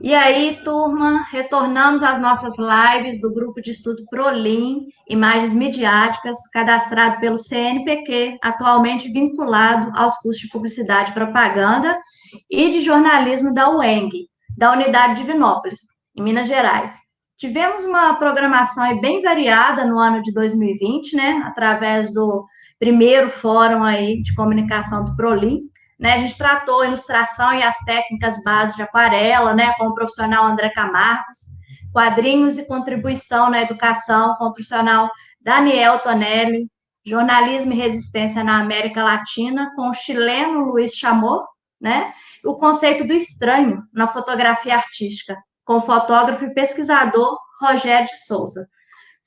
E aí, turma, retornamos às nossas lives do grupo de estudo ProLin, Imagens Midiáticas, cadastrado pelo CNPq, atualmente vinculado aos cursos de Publicidade e Propaganda e de Jornalismo da UENG, da Unidade de Divinópolis, em Minas Gerais. Tivemos uma programação aí bem variada no ano de 2020, né, através do primeiro fórum aí de comunicação do ProLin, né? A gente tratou a ilustração e as técnicas básicas de aquarela, né, com o profissional André Camargos, quadrinhos e contribuição na educação com o profissional Daniel Tonelli, jornalismo e resistência na América Latina com o chileno Luiz Chamor, né? O conceito do estranho na fotografia artística com o fotógrafo e pesquisador Rogério de Souza.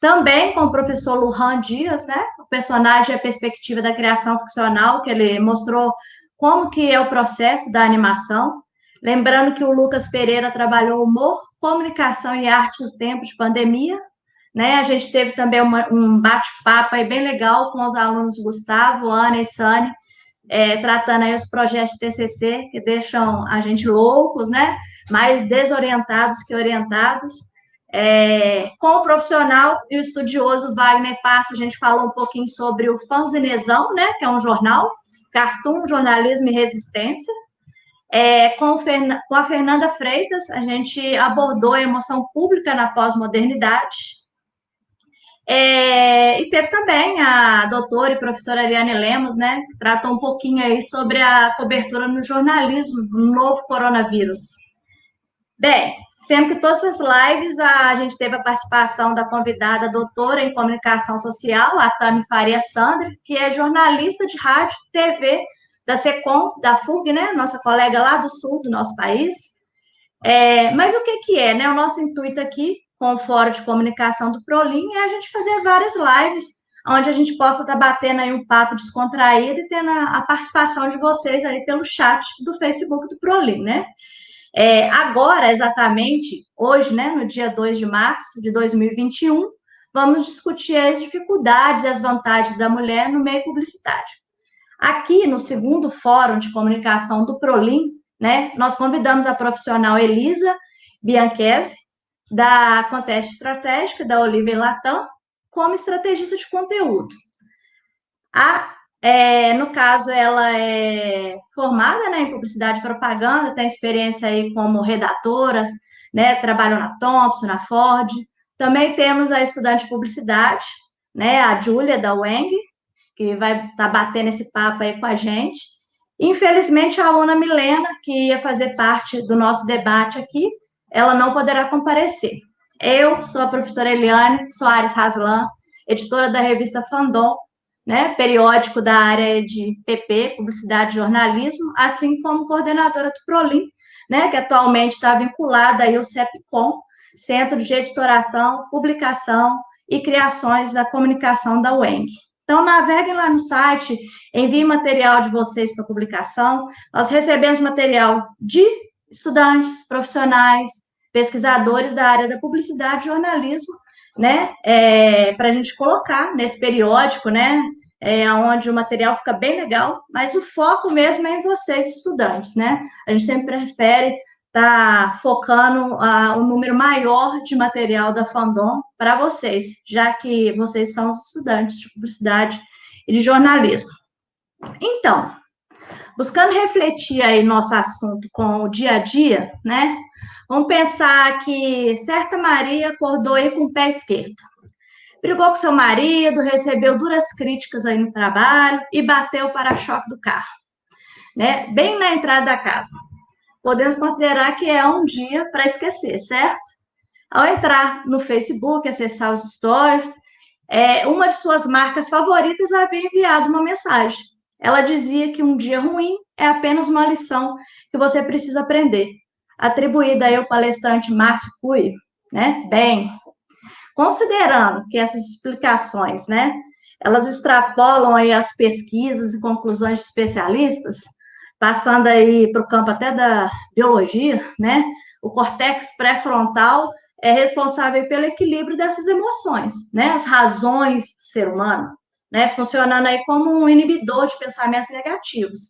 Também com o professor Lujan Dias, né? O personagem e a perspectiva da criação ficcional, que ele mostrou como que é o processo da animação. Lembrando que o Lucas Pereira trabalhou humor, comunicação e arte no tempo de pandemia, né? A gente teve também um bate-papo aí bem legal com os alunos Gustavo, Ana e Sani, tratando aí os projetos de TCC, que deixam a gente loucos, né? Mais desorientados que orientados. Com o profissional e o estudioso Wagner Passa, a gente falou um pouquinho sobre o Fanzinezão, né? Que é um jornal, Cartoon, Jornalismo e Resistência. Com a Fernanda Freitas, a gente abordou a emoção pública na pós-modernidade. E teve também a doutora e professora Ariane Lemos, né, que tratou um pouquinho aí sobre a cobertura no jornalismo, no novo coronavírus. Bem, sempre que todas as lives a gente teve a participação da convidada doutora em comunicação social, a Tami Faria Sandri, que é jornalista de rádio, TV, da SECOM, da FUG, né, nossa colega lá do sul do nosso país. Mas o que é, né? O nosso intuito aqui, com o Fórum de Comunicação do ProLin, é a gente fazer várias lives, onde a gente possa estar batendo aí um papo descontraído e tendo a participação de vocês aí pelo chat do Facebook do ProLin, né? Agora, exatamente, hoje, né, no dia 2 de março de 2021, vamos discutir as dificuldades e as vantagens da mulher no meio publicitário. Aqui, no segundo Fórum de Comunicação do ProLin, né, nós convidamos a profissional Elisa Bianchese, da Conteste Estratégica, da Oliver Latam, como estrategista de conteúdo. No caso, ela é formada, né, em publicidade e propaganda, tem experiência aí como redatora, né, trabalhou na Thompson, na Ford. Também temos a estudante de publicidade, né, a Júlia, da UENG, que vai estar batendo esse papo aí com a gente. Infelizmente, a aluna Milena, que ia fazer parte do nosso debate aqui, ela não poderá comparecer. Eu sou a professora Eliane Soares Raslan, editora da revista Fandom, né, periódico da área de PP, Publicidade e Jornalismo, assim como coordenadora do ProLin, né, que atualmente está vinculada aí ao CEPCOM, Centro de Editoração, Publicação e Criações da Comunicação da UENG. Então, naveguem lá no site, enviem material de vocês para publicação. Nós recebemos material de estudantes, profissionais, pesquisadores da área da publicidade e jornalismo, né, para a gente colocar nesse periódico, né, onde o material fica bem legal, mas o foco mesmo é em vocês, estudantes, né? A gente sempre prefere estar focando um número maior de material da Fandom para vocês, já que vocês são os estudantes de publicidade e de jornalismo. Então, buscando refletir aí nosso assunto com o dia a dia, né? Vamos pensar que certa Maria acordou aí com o pé esquerdo. Brigou com seu marido, recebeu duras críticas aí no trabalho e bateu o para-choque do carro, né? Bem na entrada da casa. Podemos considerar que é um dia para esquecer, certo? Ao entrar no Facebook, acessar os stories, uma de suas marcas favoritas havia enviado uma mensagem. Ela dizia que um dia ruim é apenas uma lição que você precisa aprender, atribuída aí ao palestrante Márcio Cui, né? Bem, considerando que essas explicações, né, elas extrapolam aí as pesquisas e conclusões de especialistas, passando aí para o campo até da biologia, né, o córtex pré-frontal é responsável pelo equilíbrio dessas emoções, né, as razões do ser humano, né, funcionando aí como um inibidor de pensamentos negativos.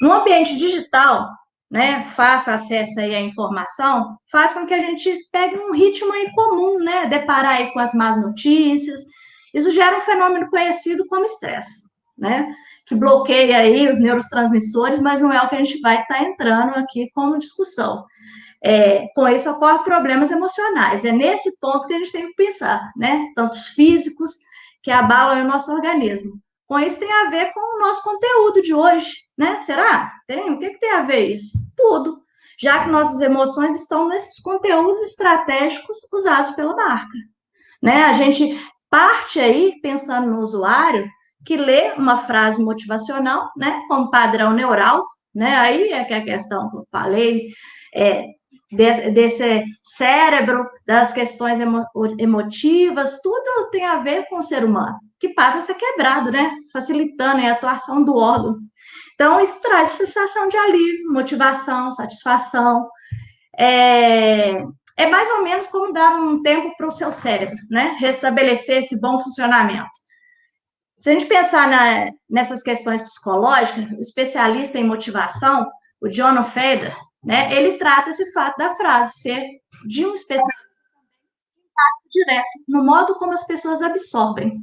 No ambiente digital, né, fácil acesso aí à informação, faz com que a gente pegue um ritmo aí comum, né, deparar aí com as más notícias. Isso gera um fenômeno conhecido como estresse, né, que bloqueia aí os neurotransmissores, mas não é o que a gente vai estar entrando aqui como discussão. Com isso ocorrem problemas emocionais. É nesse ponto que a gente tem que pensar, né? Tanto os físicos que abalam o nosso organismo. Com isso tem a ver com o nosso conteúdo de hoje, né? Será? Tem? O que tem a ver isso? Tudo. Já que nossas emoções estão nesses conteúdos estratégicos usados pela marca, né? A gente parte aí pensando no usuário que lê uma frase motivacional, né? Como padrão neural, né? Aí é que a questão que eu falei, é, desse cérebro, das questões emotivas, tudo tem a ver com o ser humano, que passa a ser quebrado, né? Facilitando a atuação do órgão. Então, isso traz sensação de alívio, motivação, satisfação. É mais ou menos como dar um tempo para o seu cérebro, né? Restabelecer esse bom funcionamento. Se a gente pensar nessas questões psicológicas, o especialista em motivação, o John Feder, né, ele trata esse fato da frase ser de um especialista direto no modo como as pessoas absorvem,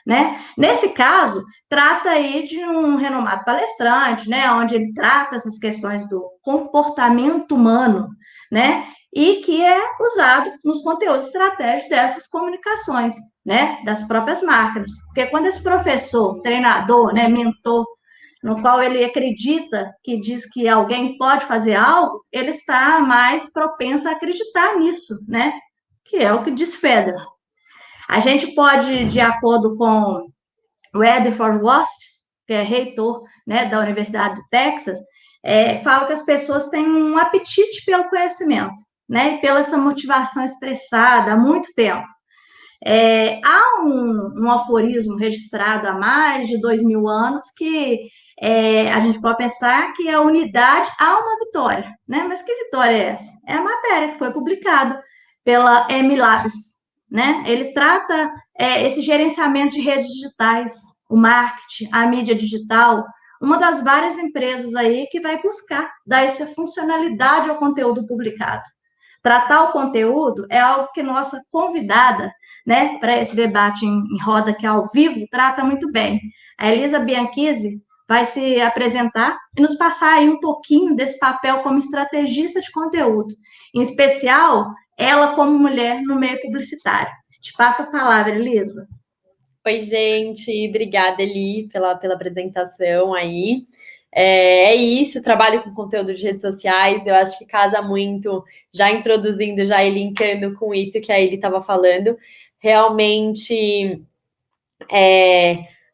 né? Nesse caso, trata aí de um renomado palestrante, né, onde ele trata essas questões do comportamento humano, né, e que é usado nos conteúdos estratégicos dessas comunicações, né, das próprias máquinas. Porque quando esse professor, treinador, né, mentor, no qual ele acredita que diz que alguém pode fazer algo, ele está mais propenso a acreditar nisso, né, que é o que diz Federer. A gente pode, de acordo com o Edford Wost, que é reitor, né, da Universidade do Texas, fala que as pessoas têm um apetite pelo conhecimento, né, e pela essa motivação expressada há muito tempo. Há um aforismo registrado há mais de 2.000 anos que a gente pode pensar que a unidade há uma vitória, né? Mas que vitória é essa? É a matéria que foi publicada pela Amy Labs, né? Ele trata esse gerenciamento de redes digitais, o marketing, a mídia digital, uma das várias empresas aí que vai buscar dar essa funcionalidade ao conteúdo publicado. Tratar o conteúdo é algo que nossa convidada, né, para esse debate em roda que é ao vivo, trata muito bem. A Elisa Bianchisi vai se apresentar e nos passar aí um pouquinho desse papel como estrategista de conteúdo, em especial ela como mulher no meio publicitário. Te passo a palavra, Elisa. Oi, gente. Obrigada, Eli, pela apresentação aí. É isso, trabalho com conteúdo de redes sociais, eu acho que casa muito, já introduzindo, já e linkando com isso que a Eli estava falando. Realmente,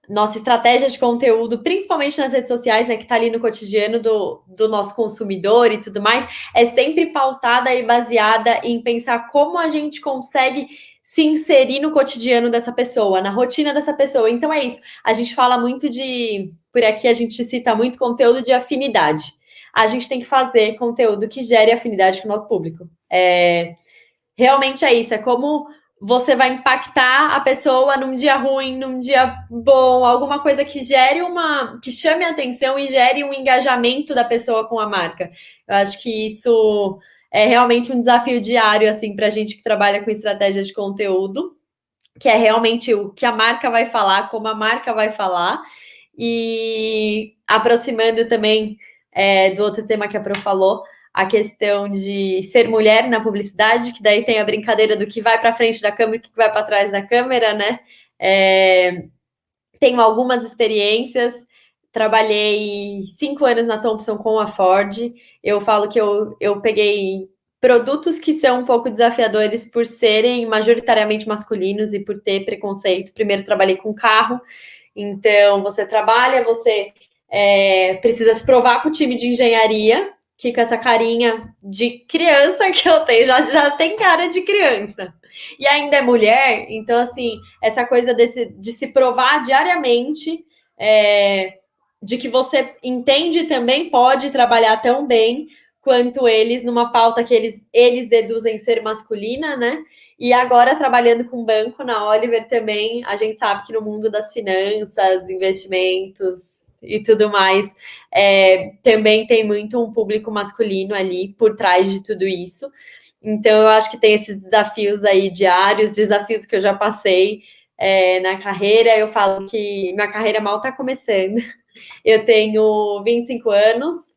nossa estratégia de conteúdo, principalmente nas redes sociais, né, que está ali no cotidiano do nosso consumidor e tudo mais, é sempre pautada e baseada em pensar como a gente consegue se inserir no cotidiano dessa pessoa, na rotina dessa pessoa. Então é isso. A gente fala muito por aqui a gente cita muito conteúdo de afinidade. A gente tem que fazer conteúdo que gere afinidade com o nosso público. Realmente é isso, é como você vai impactar a pessoa num dia ruim, num dia bom, alguma coisa que que chame a atenção e gere um engajamento da pessoa com a marca. Eu acho que isso é realmente um desafio diário, assim, para a gente que trabalha com estratégia de conteúdo, que é realmente o que a marca vai falar, como a marca vai falar, e aproximando também do outro tema que a Pro falou, a questão de ser mulher na publicidade, que daí tem a brincadeira do que vai para frente da câmera e que vai para trás da câmera, né? Tenho algumas experiências, trabalhei 5 anos na Thomson com a Ford. Eu falo que eu peguei produtos que são um pouco desafiadores por serem majoritariamente masculinos e por ter preconceito. Primeiro trabalhei com carro, então você trabalha, você precisa se provar para o time de engenharia, que com essa carinha de criança que eu tenho, já tem cara de criança. E ainda é mulher, então, assim, essa coisa de se provar diariamente, de que você entende e também pode trabalhar tão bem quanto eles numa pauta que eles deduzem ser masculina, né? E agora, trabalhando com banco na Oliver também, a gente sabe que no mundo das finanças, investimentos, e tudo mais, também tem muito um público masculino ali por trás de tudo isso. Então, eu acho que tem esses desafios aí diários, desafios que eu já passei na carreira. Eu falo que minha carreira mal está começando. Eu tenho 25 anos.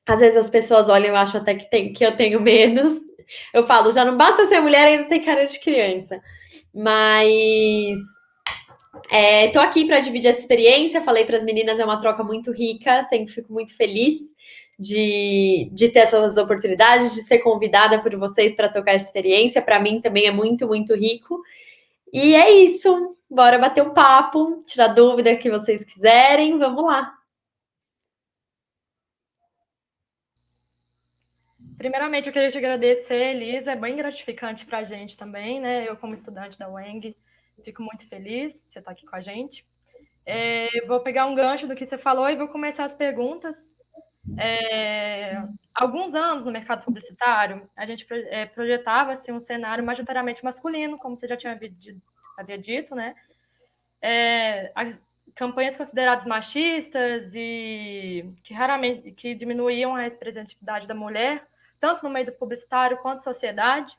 Às vezes as pessoas olham e acham até que eu tenho menos. Eu falo, já não basta ser mulher, ainda tem cara de criança. Mas tô aqui para dividir essa experiência. Falei para as meninas, é uma troca muito rica. Sempre fico muito feliz de ter essas oportunidades, de ser convidada por vocês para tocar essa experiência. Para mim também é muito, muito rico. E é isso. Bora bater um papo, tirar dúvida que vocês quiserem. Vamos lá. Primeiramente, eu queria te agradecer, Elisa. É bem gratificante para a gente também, né? Eu, como estudante da UENG, fico muito feliz de você estar aqui com a gente. Vou pegar um gancho do que você falou e vou começar as perguntas. Alguns anos no mercado publicitário, a gente projetava assim, um cenário majoritariamente masculino, como você já havia dito, né? Campanhas consideradas machistas e que diminuíam a representatividade da mulher, tanto no meio do publicitário quanto sociedade.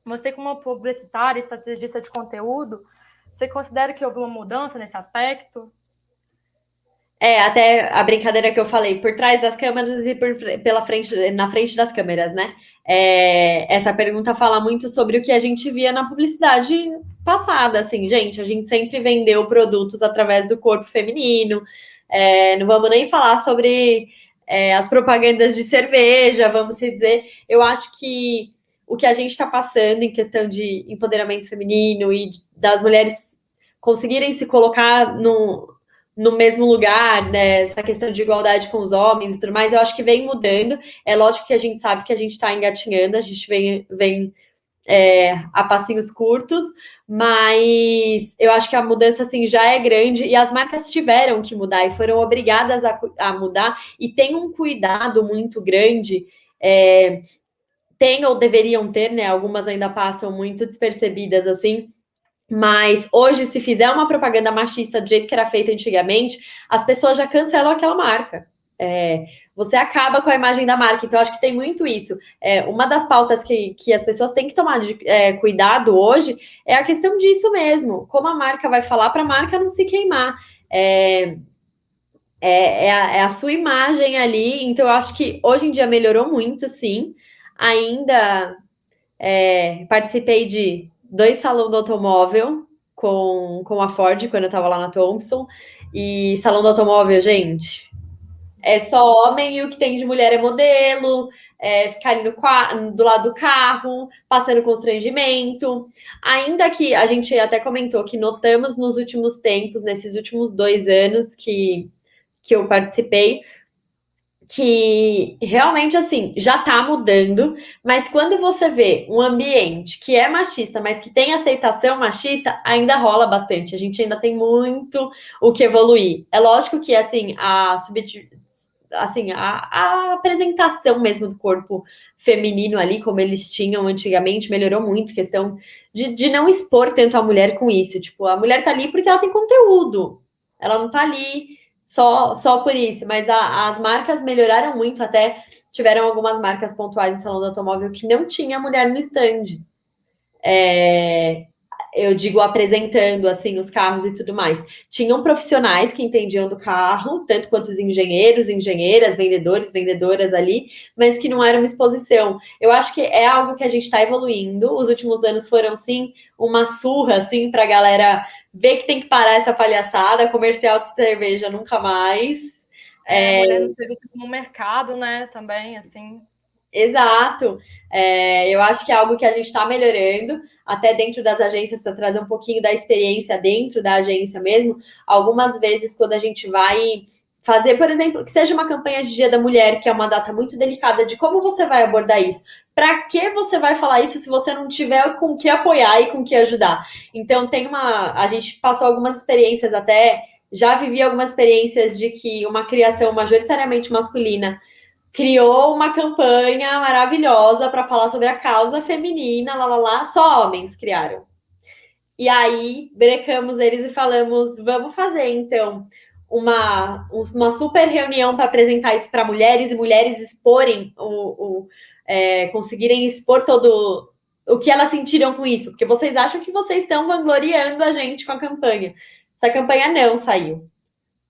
Você, como publicitária, estrategista de conteúdo, você considera que houve uma mudança nesse aspecto? Até a brincadeira que eu falei, por trás das câmeras e na frente das câmeras, né? Essa pergunta fala muito sobre o que a gente via na publicidade passada, assim, gente, a gente sempre vendeu produtos através do corpo feminino, não vamos nem falar sobre as propagandas de cerveja, vamos dizer, eu acho que o que a gente está passando em questão de empoderamento feminino e das mulheres conseguirem se colocar no mesmo lugar, né, essa questão de igualdade com os homens e tudo mais, eu acho que vem mudando. É lógico que a gente sabe que a gente está engatinhando, a gente vem a passinhos curtos, mas eu acho que a mudança assim, já é grande e as marcas tiveram que mudar e foram obrigadas a mudar e tem um cuidado muito grande, tem ou deveriam ter, né, algumas ainda passam muito despercebidas assim, mas hoje, se fizer uma propaganda machista do jeito que era feita antigamente, as pessoas já cancelam aquela marca. Você acaba com a imagem da marca. Então, acho que tem muito isso. Uma das pautas que as pessoas têm que tomar cuidado hoje é a questão disso mesmo. Como a marca vai falar para a marca não se queimar. A sua imagem ali. Então, eu acho que hoje em dia melhorou muito, sim. Ainda participei de 2 salões do automóvel com a Ford, quando eu estava lá na Thompson. E salão do automóvel, gente, é só homem e o que tem de mulher é modelo, ficar ali do lado do carro, passando constrangimento. Ainda que a gente até comentou que notamos nos últimos tempos, nesses últimos 2 anos que eu participei, que realmente, assim, já tá mudando, mas quando você vê um ambiente que é machista, mas que tem aceitação machista, ainda rola bastante. A gente ainda tem muito o que evoluir. É lógico que, assim, a apresentação mesmo do corpo feminino ali, como eles tinham antigamente, melhorou muito. Questão de não expor tanto a mulher com isso. Tipo, a mulher tá ali porque ela tem conteúdo. Ela não tá ali só por isso, mas as marcas melhoraram muito, até tiveram algumas marcas pontuais no salão do automóvel que não tinha mulher no stand. Eu digo apresentando assim os carros e tudo mais. Tinham profissionais que entendiam do carro, tanto quanto os engenheiros, engenheiras, vendedores, vendedoras ali, mas que não era uma exposição. Eu acho que é algo que a gente está evoluindo. Os últimos anos foram, sim, uma surra, assim, para a galera ver que tem que parar essa palhaçada, comercial de cerveja nunca mais. Mulher no serviço no mercado, né, também, assim... Exato. Eu acho que é algo que a gente está melhorando, até dentro das agências, para trazer um pouquinho da experiência dentro da agência mesmo. Algumas vezes, quando a gente vai fazer, por exemplo, que seja uma campanha de Dia da Mulher, que é uma data muito delicada, de como você vai abordar isso. Para que você vai falar isso se você não tiver com o que apoiar e com o que ajudar? Então, a gente passou algumas experiências até, já vivi algumas experiências de que uma criação majoritariamente masculina criou uma campanha maravilhosa para falar sobre a causa feminina, só homens criaram. E aí, brecamos eles e falamos, vamos fazer, então, uma super reunião para apresentar isso para mulheres e mulheres exporem conseguirem expor todo o que elas sentiram com isso, porque vocês acham que vocês estão vangloriando a gente com a campanha. Essa campanha não saiu.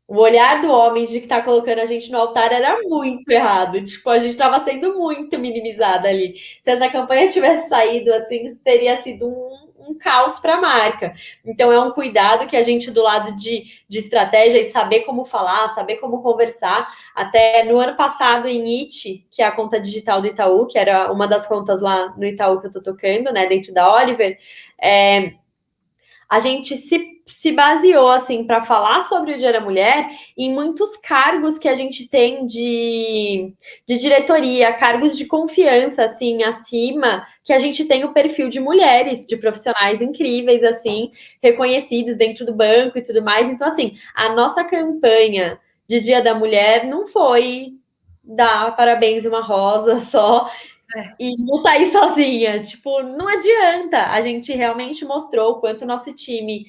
O olhar do homem de que tá colocando a gente no altar era muito errado. Tipo, a gente estava sendo muito minimizada ali. Se essa campanha tivesse saído assim, teria sido um caos para a marca. Então, é um cuidado que a gente, do lado de estratégia, de saber como falar, saber como conversar. Até no ano passado, em It, que é a conta digital do Itaú, que era uma das contas lá no Itaú que eu tô tocando, né, dentro da Oliver, a gente se baseou, assim, para falar sobre o Dia da Mulher em muitos cargos que a gente tem de diretoria, cargos de confiança, assim, acima, que a gente tem o perfil de mulheres, de profissionais incríveis, assim, reconhecidos dentro do banco e tudo mais. Então, assim, a nossa campanha de Dia da Mulher não foi dar parabéns uma rosa só e não tá aí sozinha. Tipo, não adianta. A gente realmente mostrou o quanto o nosso time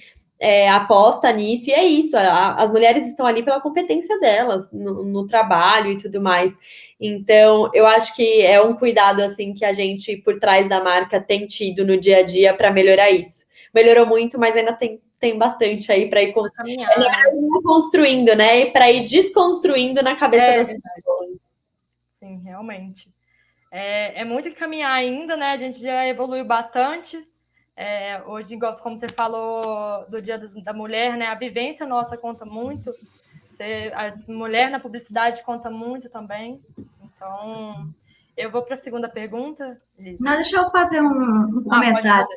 aposta nisso, e é isso. As mulheres estão ali pela competência delas no trabalho e tudo mais. Então, eu acho que é um cuidado assim que a gente, por trás da marca, tem tido no dia a dia para melhorar isso. Melhorou muito, mas ainda tem bastante aí para ir construindo, né? E para ir desconstruindo na cabeça das pessoas. Sim, realmente. É muito que caminhar ainda, né? A gente já evoluiu bastante. Hoje, como você falou do Dia da Mulher, né? A vivência nossa conta muito. A mulher na publicidade conta muito também. Então, eu vou para a segunda pergunta, Liz. Não, deixa eu fazer um comentário.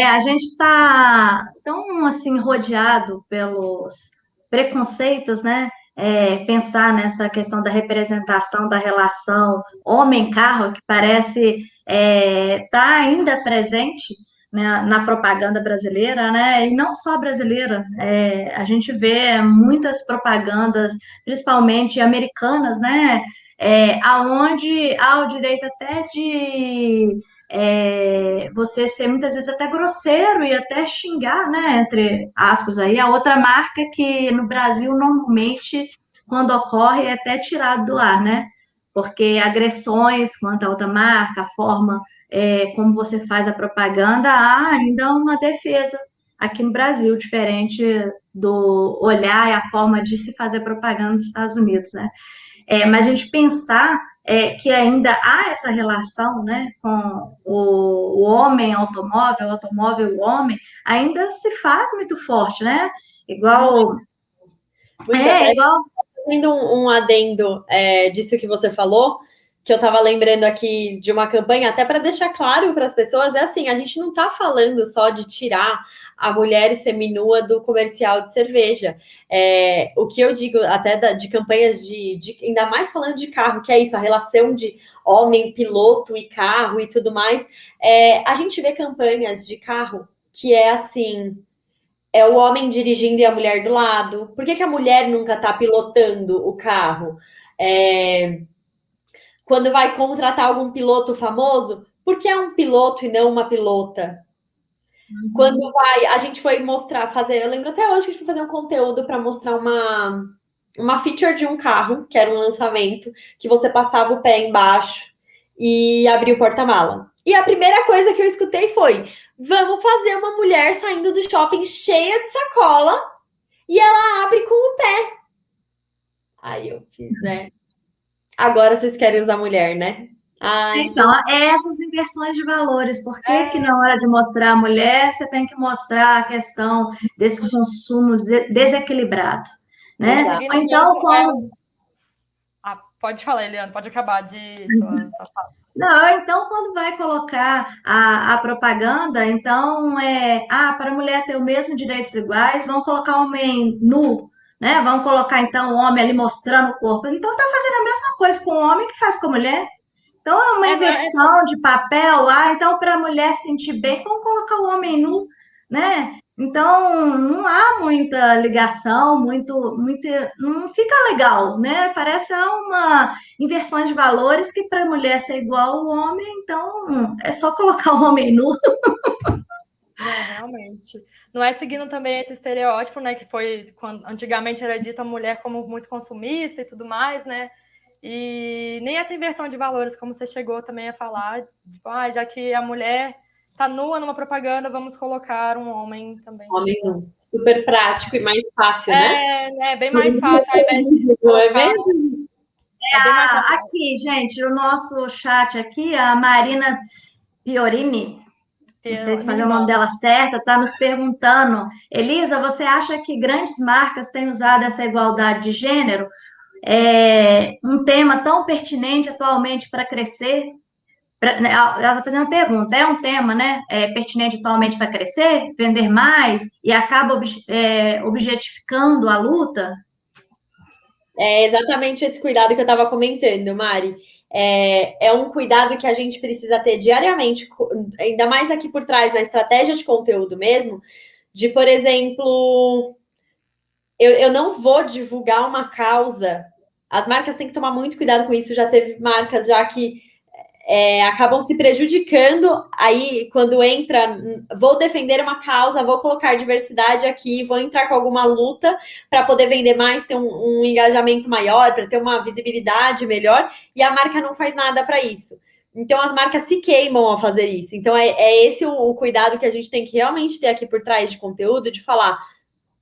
A gente está tão assim rodeado pelos preconceitos, né? Pensar nessa questão da representação da relação homem-carro, que parece estar ainda presente, né, na propaganda brasileira, né? E não só brasileira. A gente vê muitas propagandas, principalmente americanas, né? Aonde há o direito até de você ser muitas vezes até grosseiro e até xingar, né, entre aspas aí, a outra marca que no Brasil normalmente quando ocorre é até tirado do ar, né, porque agressões contra a outra marca, a forma como você faz a propaganda, há ainda uma defesa aqui no Brasil, diferente do olhar e a forma de se fazer propaganda nos Estados Unidos, né, mas a gente pensar que ainda há essa relação, né, com o homem automóvel, o automóvel homem, ainda se faz muito forte, né? Igual. Igual. Fazendo um adendo disso que você falou, que eu estava lembrando aqui de uma campanha, até para deixar claro para as pessoas, assim, a gente não está falando só de tirar a mulher seminua do comercial de cerveja. O que eu digo até de campanhas ainda mais falando de carro, que é isso, a relação de homem, piloto e carro e tudo mais, a gente vê campanhas de carro que é assim, é o homem dirigindo e a mulher do lado. Por que a mulher nunca está pilotando o carro? Quando vai contratar algum piloto famoso, por que é um piloto e não uma pilota? Quando a gente foi eu lembro até hoje que a gente foi fazer um conteúdo para mostrar uma feature de um carro, que era um lançamento, que você passava o pé embaixo e abria o porta-mala. E a primeira coisa que eu escutei foi: vamos fazer uma mulher saindo do shopping cheia de sacola e ela abre com o pé. Aí eu fiz, né? Agora vocês querem usar mulher, né? Então, essas inversões de valores. Por que na hora de mostrar a mulher, você tem que mostrar a questão desse consumo desequilibrado, né? Ou então, quando... Pode falar, Eliana, pode acabar de sua fala. Não, então, quando vai colocar a propaganda, então, para a mulher ter os mesmos direitos iguais, vamos colocar o homem nu, né? Vamos colocar, então, o homem ali mostrando o corpo. Então, está fazendo a mesma coisa com o homem que faz com a mulher. Então, é uma inversão de papel lá. Então, para a mulher sentir bem, vamos colocar o homem nu, né? Então, não há muita ligação, não fica legal, né? Parece uma inversão de valores que para a mulher ser igual ao homem, então é só colocar o homem nu. Realmente. Não é seguindo também esse estereótipo, né, que foi quando antigamente era dita a mulher como muito consumista e tudo mais, né? E nem essa inversão de valores, como você chegou também a falar, tipo, já que a mulher está nua numa propaganda, vamos colocar um homem também. Homem super prático e mais fácil, né? É bem mais fácil, ao invés de colocar... É mesmo? É bem mais fácil. Aqui, gente, o nosso chat aqui, a Marina Piorini, não sei se falei o nome dela certa, está nos perguntando, Elisa, você acha que grandes marcas têm usado essa igualdade de gênero? É um tema tão pertinente atualmente para crescer? Ela está fazendo uma pergunta, é um tema, né, pertinente atualmente para crescer, vender mais e acaba objetificando a luta? É exatamente esse cuidado que eu estava comentando, Mari. É um cuidado que a gente precisa ter diariamente, ainda mais aqui por trás, na estratégia de conteúdo mesmo, de, por exemplo, eu não vou divulgar uma causa. As marcas têm que tomar muito cuidado com isso. Já teve marcas já que acabam se prejudicando aí quando entra, vou defender uma causa, vou colocar diversidade aqui, vou entrar com alguma luta para poder vender mais, ter um engajamento maior, para ter uma visibilidade melhor, e a marca não faz nada para isso. Então as marcas se queimam ao fazer isso. Então é esse o cuidado que a gente tem que realmente ter aqui por trás de conteúdo, de falar,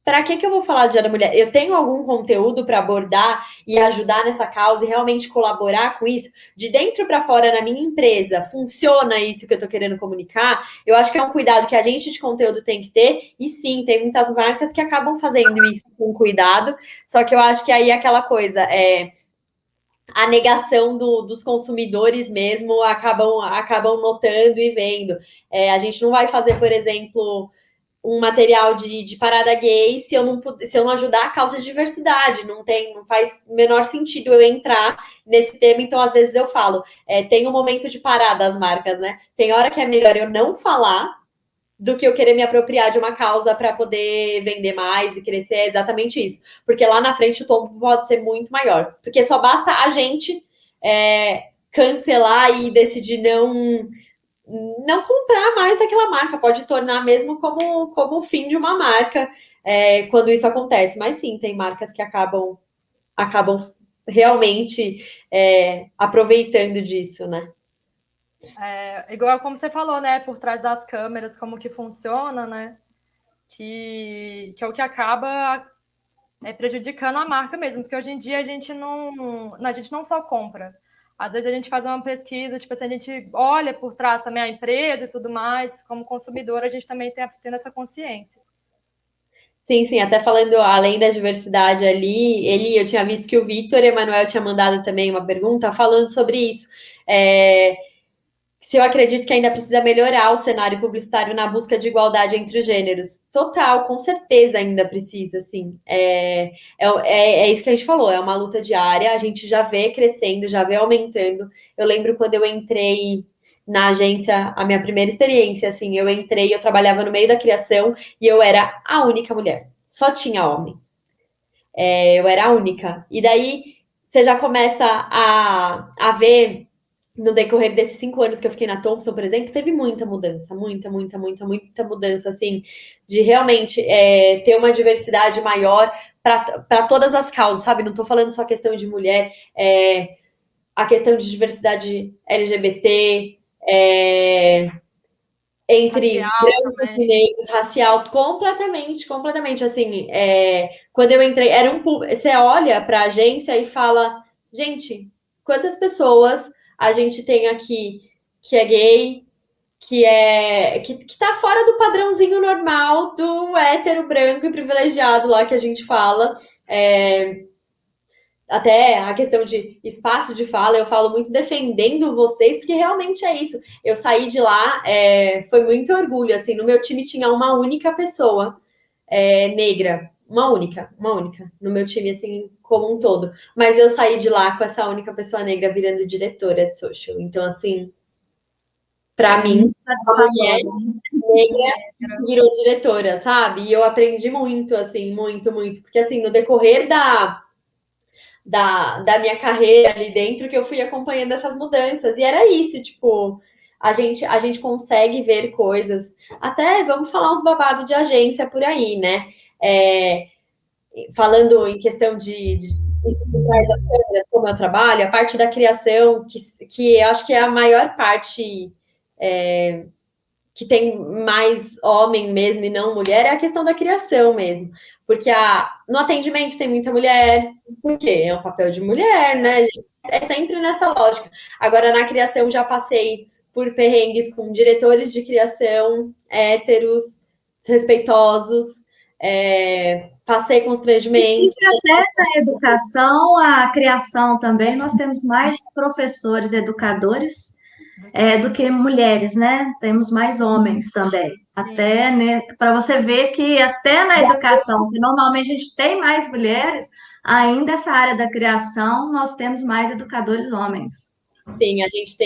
para que eu vou falar de Dia da Mulher? Eu tenho algum conteúdo para abordar e ajudar nessa causa e realmente colaborar com isso? De dentro para fora na minha empresa, funciona isso que eu estou querendo comunicar? Eu acho que é um cuidado que a gente de conteúdo tem que ter. E sim, tem muitas marcas que acabam fazendo isso com cuidado. Só que eu acho que aí é aquela coisa, a negação dos consumidores mesmo acabam notando e vendo. A gente não vai fazer, por exemplo, um material de parada gay se eu não ajudar a causa de diversidade. Não faz o menor sentido eu entrar nesse tema. Então, às vezes eu falo, tem um momento de parar das marcas, né? Tem hora que é melhor eu não falar do que eu querer me apropriar de uma causa para poder vender mais e crescer. É exatamente isso. Porque lá na frente o tombo pode ser muito maior. Porque só basta a gente cancelar e decidir não comprar mais daquela marca, pode tornar mesmo como o fim de uma marca quando isso acontece. Mas sim, tem marcas que acabam realmente aproveitando disso, né? Igual como você falou, né? Por trás das câmeras, como que funciona, né? Que é o que acaba prejudicando a marca mesmo, porque hoje em dia a gente não só compra. Às vezes a gente faz uma pesquisa, tipo assim, a gente olha por trás também a empresa e tudo mais, como consumidor, a gente também tem tendo essa consciência. Sim, até falando além da diversidade ali, eu tinha visto que o Vitor Emanuel tinha mandado também uma pergunta falando sobre isso. Se eu acredito que ainda precisa melhorar o cenário publicitário na busca de igualdade entre os gêneros. Total, com certeza ainda precisa, assim. É isso que a gente falou, é uma luta diária, a gente já vê crescendo, já vê aumentando. Eu lembro quando eu entrei na agência, a minha primeira experiência, assim, eu trabalhava no meio da criação e eu era a única mulher. Só tinha homem. Eu era a única. E daí, você já começa a ver no decorrer desses 5 anos que eu fiquei na Thomson, por exemplo, teve muita mudança, muita mudança, assim, de realmente ter uma diversidade maior para todas as causas, sabe? Não estou falando só questão de mulher, a questão de diversidade LGBT, entre brancos e negros, racial, completamente, assim, quando eu entrei, você olha para a agência e fala, gente, quantas pessoas a gente tem aqui que é gay, que tá fora do padrãozinho normal do hétero, branco e privilegiado lá que a gente fala. Até a questão de espaço de fala, eu falo muito defendendo vocês, porque realmente é isso. Eu saí de lá, foi muito orgulho, assim, no meu time tinha uma única pessoa negra, uma única, no meu time, assim, como um todo. Mas eu saí de lá com essa única pessoa negra virando diretora de social. Então, assim, para mim, a mulher negra virou diretora, sabe? E eu aprendi muito, assim, muito. Porque, assim, no decorrer da minha carreira ali dentro, que eu fui acompanhando essas mudanças. E era isso, tipo, a gente consegue ver coisas. Até vamos falar uns babados de agência por aí, né? Falando em questão de como eu trabalho, a parte da criação, que eu acho que é a maior parte que tem mais homem mesmo e não mulher, é a questão da criação mesmo. Porque no atendimento tem muita mulher, porque é um papel de mulher, né? É sempre nessa lógica. Agora, na criação, já passei por perrengues com diretores de criação, héteros, respeitosos, passei constrangimento. E até na educação, a criação também, nós temos mais professores educadores do que mulheres, né? Temos mais homens também. Até, né, para você ver que até na educação, que normalmente a gente tem mais mulheres, ainda essa área da criação, nós temos mais educadores homens. Sim, a gente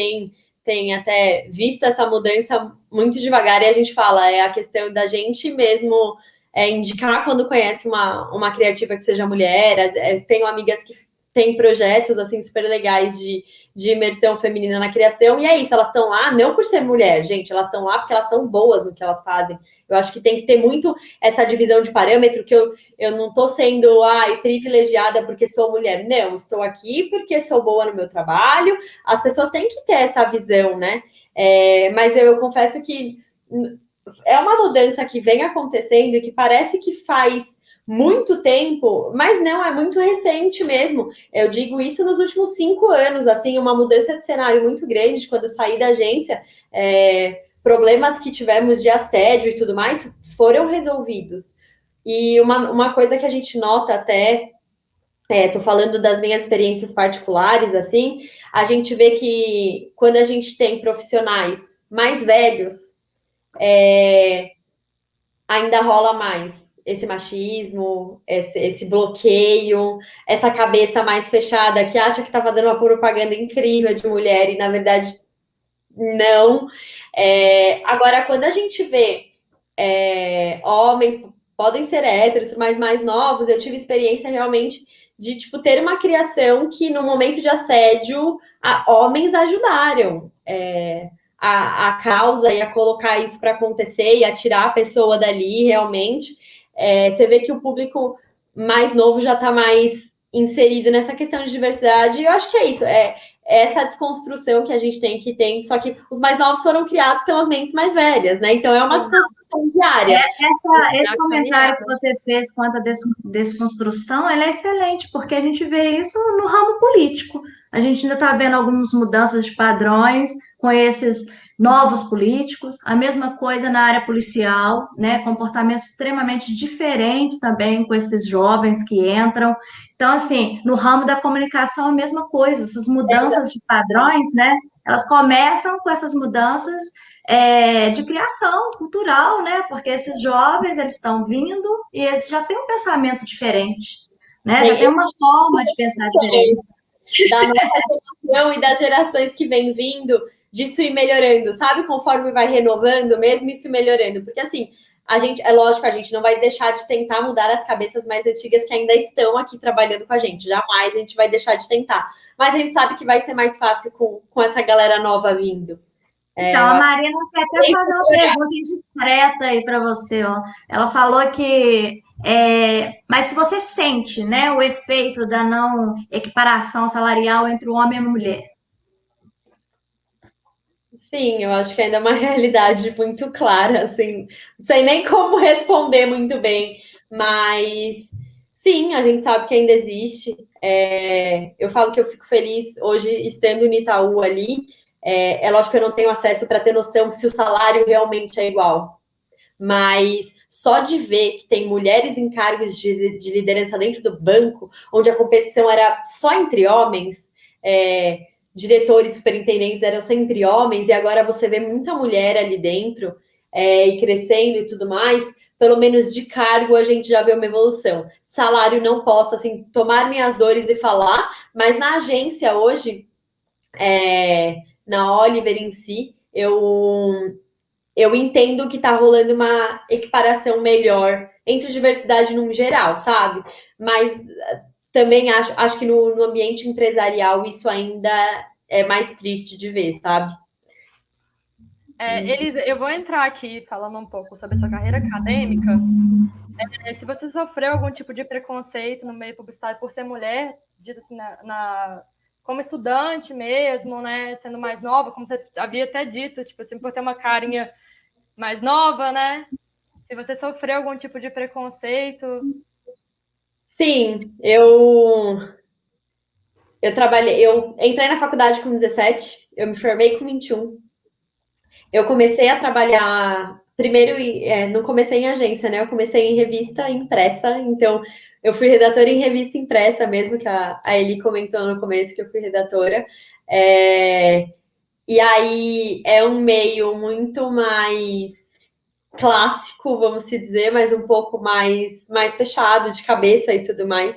tem até visto essa mudança muito devagar e a gente fala, é a questão da gente mesmo indicar quando conhece uma criativa que seja mulher. Tenho amigas que têm projetos assim super legais de imersão feminina na criação, e é isso, elas estão lá não por ser mulher, gente, elas estão lá porque elas são boas no que elas fazem. Eu acho que tem que ter muito essa divisão de parâmetro, que eu não estou sendo privilegiada porque sou mulher. Não, estou aqui porque sou boa no meu trabalho. As pessoas têm que ter essa visão, né? Mas eu confesso que é uma mudança que vem acontecendo e que parece que faz muito tempo, mas não, é muito recente mesmo. Eu digo isso nos últimos 5 anos, assim, uma mudança de cenário muito grande. Quando eu saí da agência, problemas que tivemos de assédio e tudo mais foram resolvidos. E uma coisa que a gente nota até, tô falando das minhas experiências particulares, assim, a gente vê que quando a gente tem profissionais mais velhos, ainda rola mais esse machismo, esse bloqueio, essa cabeça mais fechada que acha que estava dando uma propaganda incrível de mulher e, na verdade, não. Agora, quando a gente vê homens, podem ser héteros, mas mais novos, eu tive experiência realmente de ter uma criação que, no momento de assédio, homens ajudaram a causa e a colocar isso para acontecer e a tirar a pessoa dali, realmente. Você vê que o público mais novo já está mais inserido nessa questão de diversidade, e eu acho que é isso, essa desconstrução que a gente tem, só que os mais novos foram criados pelas mentes mais velhas, né? Então é uma desconstrução diária. Esse comentário que você fez quanto à desconstrução, ela é excelente, porque a gente vê isso no ramo político. A gente ainda está vendo algumas mudanças de padrões com esses novos políticos, a mesma coisa na área policial, né? Comportamentos extremamente diferentes também com esses jovens que entram. Então, assim, no ramo da comunicação, a mesma coisa, essas mudanças de padrões, né? Elas começam com essas mudanças de criação cultural, né? Porque esses jovens, eles estão vindo e eles já têm um pensamento diferente, né? Já tem uma forma de pensar diferente. Da nossa geração e das gerações que vem vindo, disso ir melhorando, sabe? Conforme vai renovando mesmo, isso melhorando. Porque, assim, é lógico, a gente não vai deixar de tentar mudar as cabeças mais antigas que ainda estão aqui trabalhando com a gente. Jamais a gente vai deixar de tentar. Mas a gente sabe que vai ser mais fácil com essa galera nova vindo. Então, a Marina quer até fazer uma pergunta indiscreta aí para você, ó. Ela falou que mas se você sente, né, o efeito da não equiparação salarial entre o homem e a mulher. Sim, eu acho que ainda é uma realidade muito clara, assim, não sei nem como responder muito bem, mas sim, a gente sabe que ainda existe. Eu falo que eu fico feliz hoje estando no Itaú ali. É lógico que eu não tenho acesso para ter noção se o salário realmente é igual, mas só de ver que tem mulheres em cargos de liderança dentro do banco, onde a competição era só entre homens, diretores, superintendentes eram sempre homens, e agora você vê muita mulher ali dentro, e crescendo e tudo mais, pelo menos de cargo a gente já vê uma evolução. Salário não posso, assim, tomar minhas dores e falar, mas na agência hoje, na Oliver em si, eu entendo que tá rolando uma equiparação melhor entre diversidade no geral, sabe? Mas também acho que no ambiente empresarial isso ainda é mais triste de ver, sabe? Eu vou entrar aqui falando um pouco sobre a sua carreira acadêmica. Se você sofreu algum tipo de preconceito no meio publicitário por ser mulher, dito assim, como estudante mesmo, né, sendo mais nova, como você havia até dito, tipo assim, por ter uma carinha mais nova, né? Se você sofreu algum tipo de preconceito. Sim, eu entrei na faculdade com 17, eu me formei com 21. Eu comecei a trabalhar primeiro, não comecei em agência, né? Eu comecei em revista impressa, então eu fui redatora em revista impressa mesmo, que a Eli comentou no começo que eu fui redatora. E aí é um meio muito mais clássico, vamos se dizer, mas um pouco mais fechado de cabeça e tudo mais.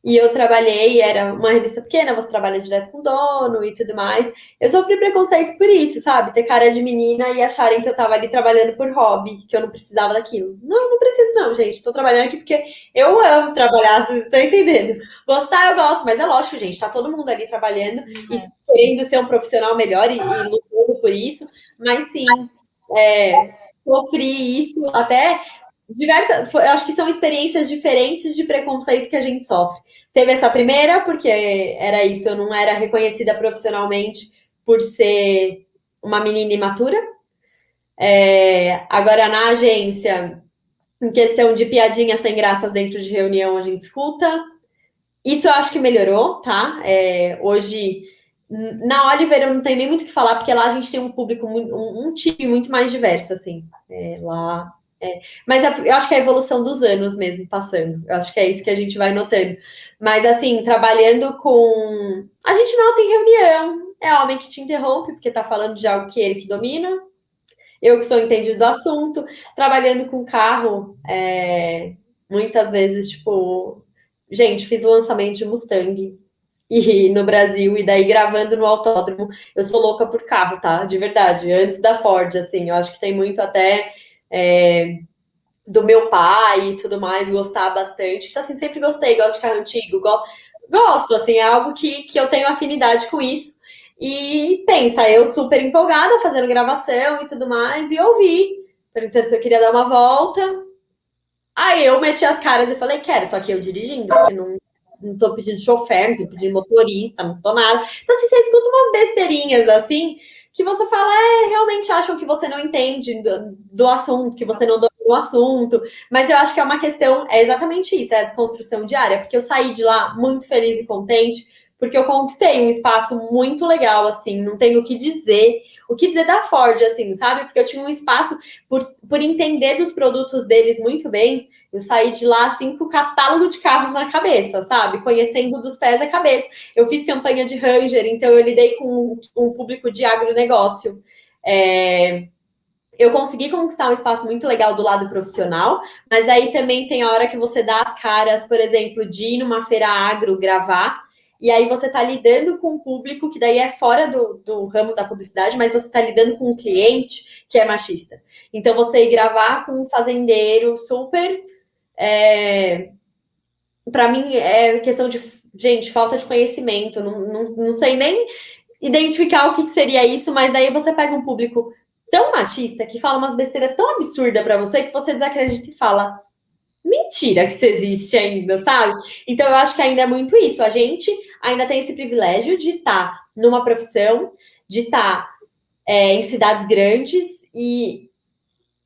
E eu trabalhei, era uma revista pequena, você trabalha direto com o dono e tudo mais. Eu sofri preconceito por isso, sabe? Ter cara de menina e acharem que eu tava ali trabalhando por hobby, que eu não precisava daquilo. Não, não preciso não, gente. Tô trabalhando aqui porque eu amo trabalhar, vocês estão entendendo? Gostar eu gosto, mas é lógico, gente, tá todo mundo ali trabalhando e querendo ser um profissional melhor e lutando por isso. Mas sim, sofri isso até diversas. Eu acho que são experiências diferentes de preconceito que a gente sofre. Teve essa primeira, porque era isso, eu não era reconhecida profissionalmente por ser uma menina imatura. Agora, na agência, em questão de piadinhas sem graças dentro de reunião, a gente escuta. Isso eu acho que melhorou, tá? Hoje, na Oliver, eu não tenho nem muito o que falar, porque lá a gente tem um público, um time muito mais diverso, assim. Lá mas eu acho que é a evolução dos anos mesmo passando. Eu acho que é isso que a gente vai notando. Mas assim, trabalhando com. A gente nota em reunião. É homem que te interrompe, porque tá falando de algo que ele que domina. Eu que sou entendido do assunto. Trabalhando com carro, muitas vezes, tipo. Gente, fiz o lançamento de Mustang e no Brasil, e daí gravando no autódromo. Eu sou louca por carro, tá? De verdade. Antes da Ford, assim, eu acho que tem muito até. Do meu pai e tudo mais, gostar bastante. Então, assim, sempre gostei, gosto de carro antigo, gosto, assim, é algo que eu tenho afinidade com isso. E pensa, eu super empolgada, fazendo gravação e tudo mais, e ouvi, perguntando se eu queria dar uma volta. Aí eu meti as caras e falei, quero, só que eu dirigindo, porque não tô pedindo chofer, não tô pedindo motorista, não tô nada. Então, assim, você escuta umas besteirinhas, assim, que você fala, realmente acham que você não entende do assunto, que você não domina o assunto. Mas eu acho que é uma questão, é exatamente isso, é a desconstrução diária, porque eu saí de lá muito feliz e contente, porque eu conquistei um espaço muito legal, assim, não tenho o que dizer. O que dizer da Ford, assim, sabe? Porque eu tinha um espaço, por entender dos produtos deles muito bem, eu saí de lá, assim, com o catálogo de carros na cabeça, sabe? Conhecendo dos pés à cabeça. Eu fiz campanha de Ranger, então eu lidei com um público de agronegócio. Eu consegui conquistar um espaço muito legal do lado profissional, mas aí também tem a hora que você dá as caras, por exemplo, de ir numa feira agro gravar, e aí você está lidando com um público que daí é fora do ramo da publicidade, mas você está lidando com um cliente que é machista. Então você ir gravar com um fazendeiro super. Para mim é questão de, gente, falta de conhecimento, não sei nem identificar o que seria isso, mas daí você pega um público tão machista que fala umas besteiras tão absurdas para você que você desacredita e fala, mentira que isso existe ainda, sabe? Então eu acho que ainda é muito isso. A gente ainda tem esse privilégio de estar numa profissão, de estar em cidades grandes e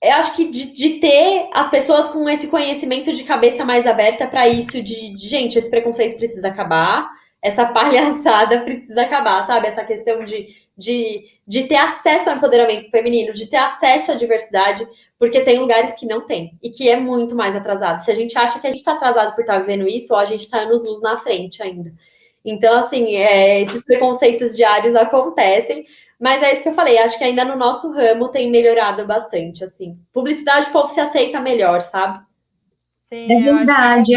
eu acho que de ter as pessoas com esse conhecimento de cabeça mais aberta para isso, gente, esse preconceito precisa acabar, essa palhaçada precisa acabar, sabe? Essa questão de ter acesso ao empoderamento feminino, de ter acesso à diversidade, porque tem lugares que não tem e que é muito mais atrasado. Se a gente acha que a gente está atrasado por estar vivendo isso, ou a gente está anos luz na frente ainda. Então, assim, esses preconceitos diários acontecem, mas é isso que eu falei, acho que ainda no nosso ramo tem melhorado bastante, assim. Publicidade, o povo se aceita melhor, sabe? Sim, é verdade.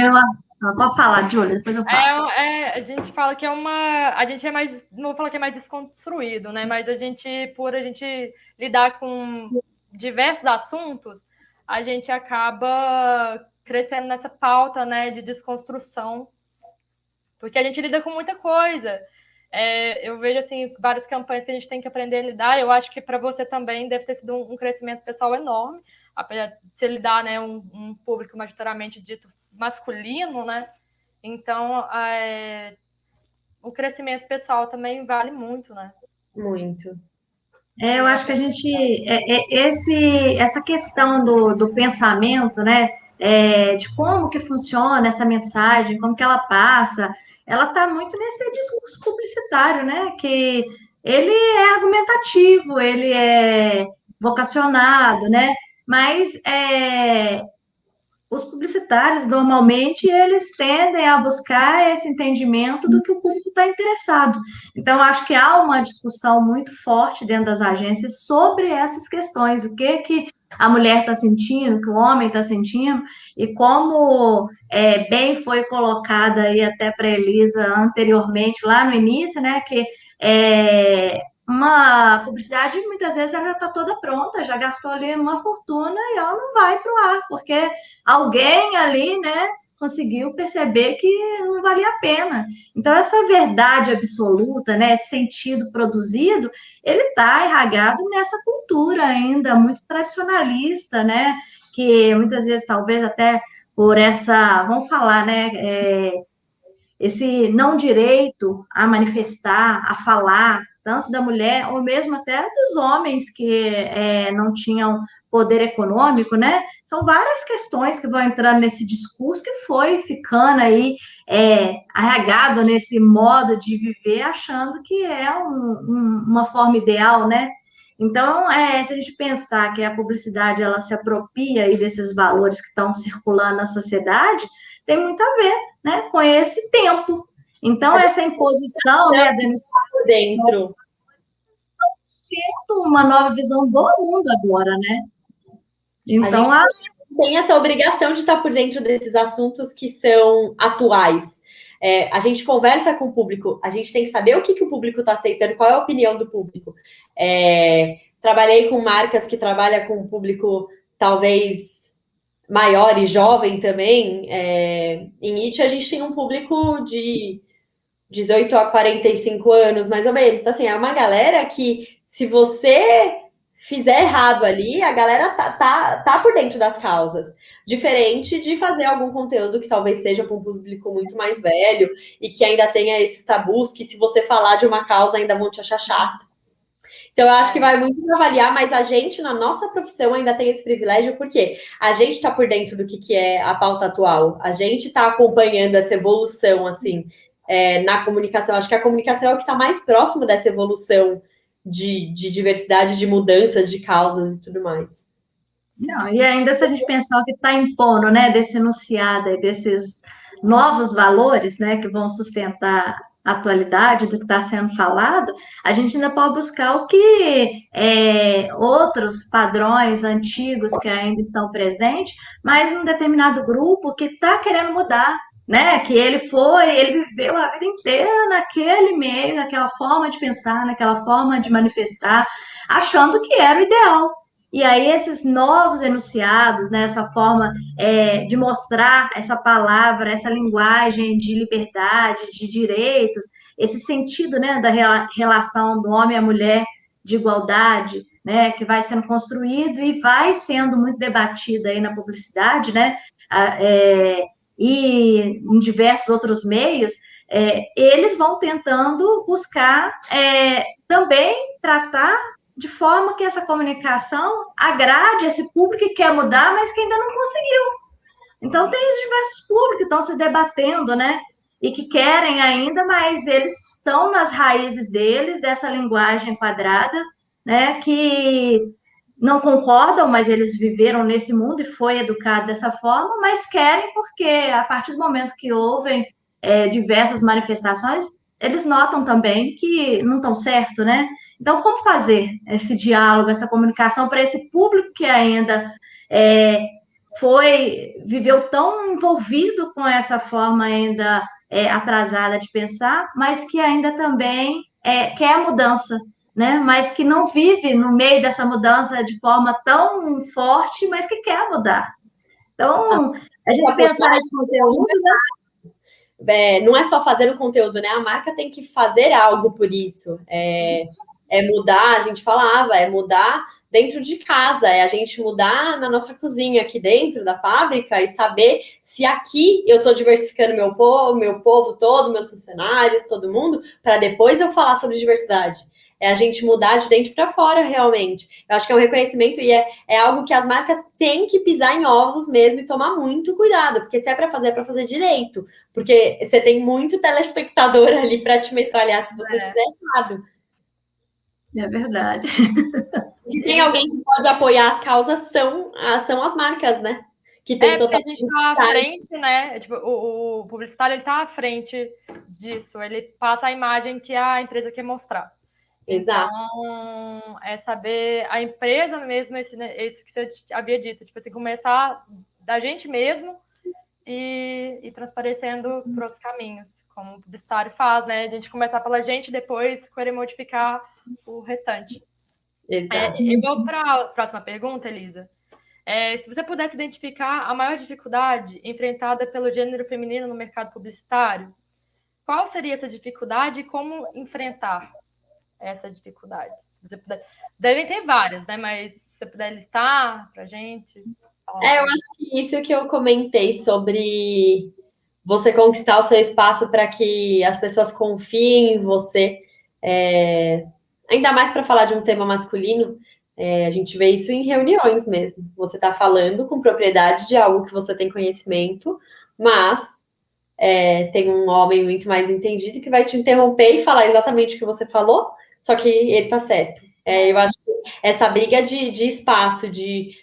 Pode falar, Júlia, depois eu falo. A gente fala que a gente é mais, não vou falar que é mais desconstruído, né? Mas por a gente lidar com diversos assuntos, a gente acaba crescendo nessa pauta, né, de desconstrução, porque a gente lida com muita coisa. eu vejo assim várias campanhas que a gente tem que aprender a lidar. Eu acho que para você também deve ter sido um crescimento pessoal enorme, apesar de você lidar, né, um público majoritariamente dito masculino, né? Então, o crescimento pessoal também vale muito, né? Muito. Eu acho que a gente, essa questão do pensamento, né, de como que funciona essa mensagem, como que ela passa, ela está muito nesse discurso publicitário, né, que ele é argumentativo, ele é vocacionado, né, mas os publicitários, normalmente, eles tendem a buscar esse entendimento do que o público está interessado. Então, acho que há uma discussão muito forte dentro das agências sobre essas questões, o que a mulher está sentindo, o que o homem está sentindo, e como bem foi colocada aí até para a Elisa anteriormente, lá no início, né, que uma publicidade, muitas vezes, ela já está toda pronta, já gastou ali uma fortuna e ela não vai para o ar, porque alguém ali, né, conseguiu perceber que não valia a pena. Então, essa verdade absoluta, né, esse sentido produzido, ele está irragado nessa cultura ainda muito tradicionalista, né, que muitas vezes, talvez até por essa, vamos falar, né, esse não direito a manifestar, a falar, tanto da mulher, ou mesmo até dos homens que não tinham poder econômico, né? São várias questões que vão entrando nesse discurso que foi ficando aí arraigado nesse modo de viver, achando que é uma forma ideal, né? Então, se a gente pensar que a publicidade ela se apropria aí desses valores que estão circulando na sociedade, tem muito a ver, né, com esse tempo. Então, essa imposição, né, por dentro, estão sendo uma nova visão do mundo agora, né? Então, a gente tem essa obrigação de estar por dentro desses assuntos que são atuais. A gente conversa com o público, a gente tem que saber o que o público está aceitando, qual é a opinião do público. Trabalhei com marcas que trabalham com um público talvez maior e jovem também. Em IT, a gente tem um público de 18 a 45 anos, mais ou menos. Então, assim, é uma galera que, se você fizer errado ali, a galera tá por dentro das causas. Diferente de fazer algum conteúdo que talvez seja para um público muito mais velho e que ainda tenha esses tabus que, se você falar de uma causa, ainda vão te achar chato. Então, eu acho que vai muito avaliar, mas a gente, na nossa profissão, ainda tem esse privilégio, porque a gente está por dentro do que é a pauta atual. A gente está acompanhando essa evolução, assim, na comunicação. Acho que a comunicação é o que está mais próximo dessa evolução de diversidade, de mudanças, de causas e tudo mais. Não, e ainda se a gente pensar o que está impondo, né, desse enunciado, desses novos valores, né, que vão sustentar a atualidade do que está sendo falado, a gente ainda pode buscar o que outros padrões antigos que ainda estão presentes, mas um determinado grupo que está querendo mudar, né, que ele viveu a vida inteira naquele meio, naquela forma de pensar, naquela forma de manifestar, achando que era o ideal. E aí esses novos enunciados, né, essa forma de mostrar essa palavra, essa linguagem de liberdade, de direitos, esse sentido, né, da relação do homem e a mulher, de igualdade, né, que vai sendo construído e vai sendo muito debatido aí na publicidade, né, e em diversos outros meios, eles vão tentando buscar também tratar de forma que essa comunicação agrade esse público que quer mudar, mas que ainda não conseguiu. Então, tem os diversos públicos que estão se debatendo, né? E que querem ainda, mas eles estão nas raízes deles, dessa linguagem quadrada, né? Que não concordam, mas eles viveram nesse mundo e foi educado dessa forma, mas querem porque, a partir do momento que ouvem diversas manifestações, eles notam também que não estão certo, né? Então, como fazer esse diálogo, essa comunicação para esse público que ainda viveu tão envolvido com essa forma ainda atrasada de pensar, mas que ainda também quer mudança, né? Mas que não vive no meio dessa mudança de forma tão forte, mas que quer mudar. Então, a gente pensar nesse conteúdo, né? não é só fazer o conteúdo, né? A marca tem que fazer algo por isso. Mudar, a gente falava, é mudar dentro de casa, é a gente mudar na nossa cozinha aqui dentro da fábrica e saber se aqui eu estou diversificando meu povo todo, meus funcionários, todo mundo, para depois eu falar sobre diversidade. É a gente mudar de dentro para fora, realmente. Eu acho que é um reconhecimento e é algo que as marcas têm que pisar em ovos mesmo e tomar muito cuidado, porque se é para fazer direito. Porque você tem muito telespectador ali para te metralhar se você fizer errado. É verdade. Se tem alguém que pode apoiar as causas, são as marcas, né? Que tem porque a gente está à frente, né? Tipo, o publicitário, ele está à frente disso. Ele passa a imagem que a empresa quer mostrar. Exato. Então, é saber a empresa mesmo, esse que você havia dito, tipo assim, começar da gente mesmo e transparecendo por outros caminhos, como o publicitário faz, né? A gente começar pela gente, depois querer modificar o restante. Exato. Eu vou para a próxima pergunta, Elisa. Se você pudesse identificar a maior dificuldade enfrentada pelo gênero feminino no mercado publicitário, qual seria essa dificuldade e como enfrentar essa dificuldade? Se você puder... Devem ter várias, né? Mas se você puder listar para a gente. Eu acho que isso que eu comentei sobre você conquistar o seu espaço para que as pessoas confiem em você. Ainda mais para falar de um tema masculino, a gente vê isso em reuniões mesmo. Você está falando com propriedade de algo que você tem conhecimento, mas tem um homem muito mais entendido que vai te interromper e falar exatamente o que você falou, só que ele tá certo. Eu acho que essa briga de espaço,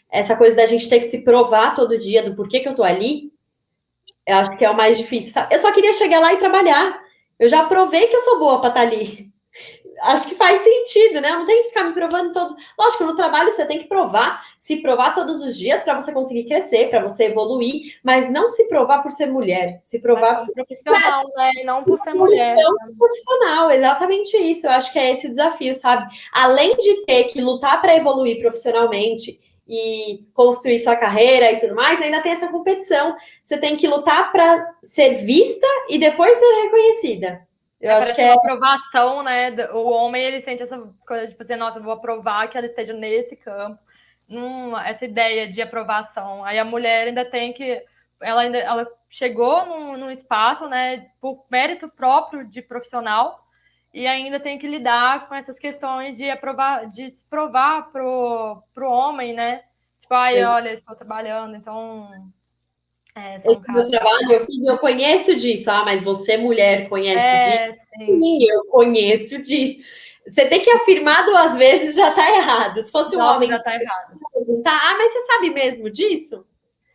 essa coisa da gente ter que se provar todo dia do porquê que eu tô ali, eu acho que é o mais difícil, sabe? Eu só queria chegar lá e trabalhar. Eu já provei que eu sou boa para estar ali. Acho que faz sentido, né? Eu não tenho que ficar me provando todo. Lógico, no trabalho você tem que se provar todos os dias para você conseguir crescer, para você evoluir, mas não se provar por ser mulher, se provar por profissional, né? E não por ser mulher. Não profissional, exatamente isso. Eu acho que é esse o desafio, sabe? Além de ter que lutar para evoluir profissionalmente e construir sua carreira e tudo mais, ainda tem essa competição. Você tem que lutar para ser vista e depois ser reconhecida. Eu acho que uma aprovação, né? O homem, ele sente essa coisa de fazer, nossa, eu vou aprovar que ela esteja nesse campo. Essa ideia de aprovação. Aí a mulher ainda tem que... Ela chegou num espaço, né? Por mérito próprio de profissional e ainda tem que lidar com essas questões de se provar pro homem, né? Tipo, olha, estou trabalhando, então... Esse meu trabalho eu fiz, eu conheço disso. Mas você, mulher, conhece disso? Sim, eu conheço disso. Você tem que afirmar 2 vezes, já está errado. Se fosse um homem... Já está errado. Mas você sabe mesmo disso?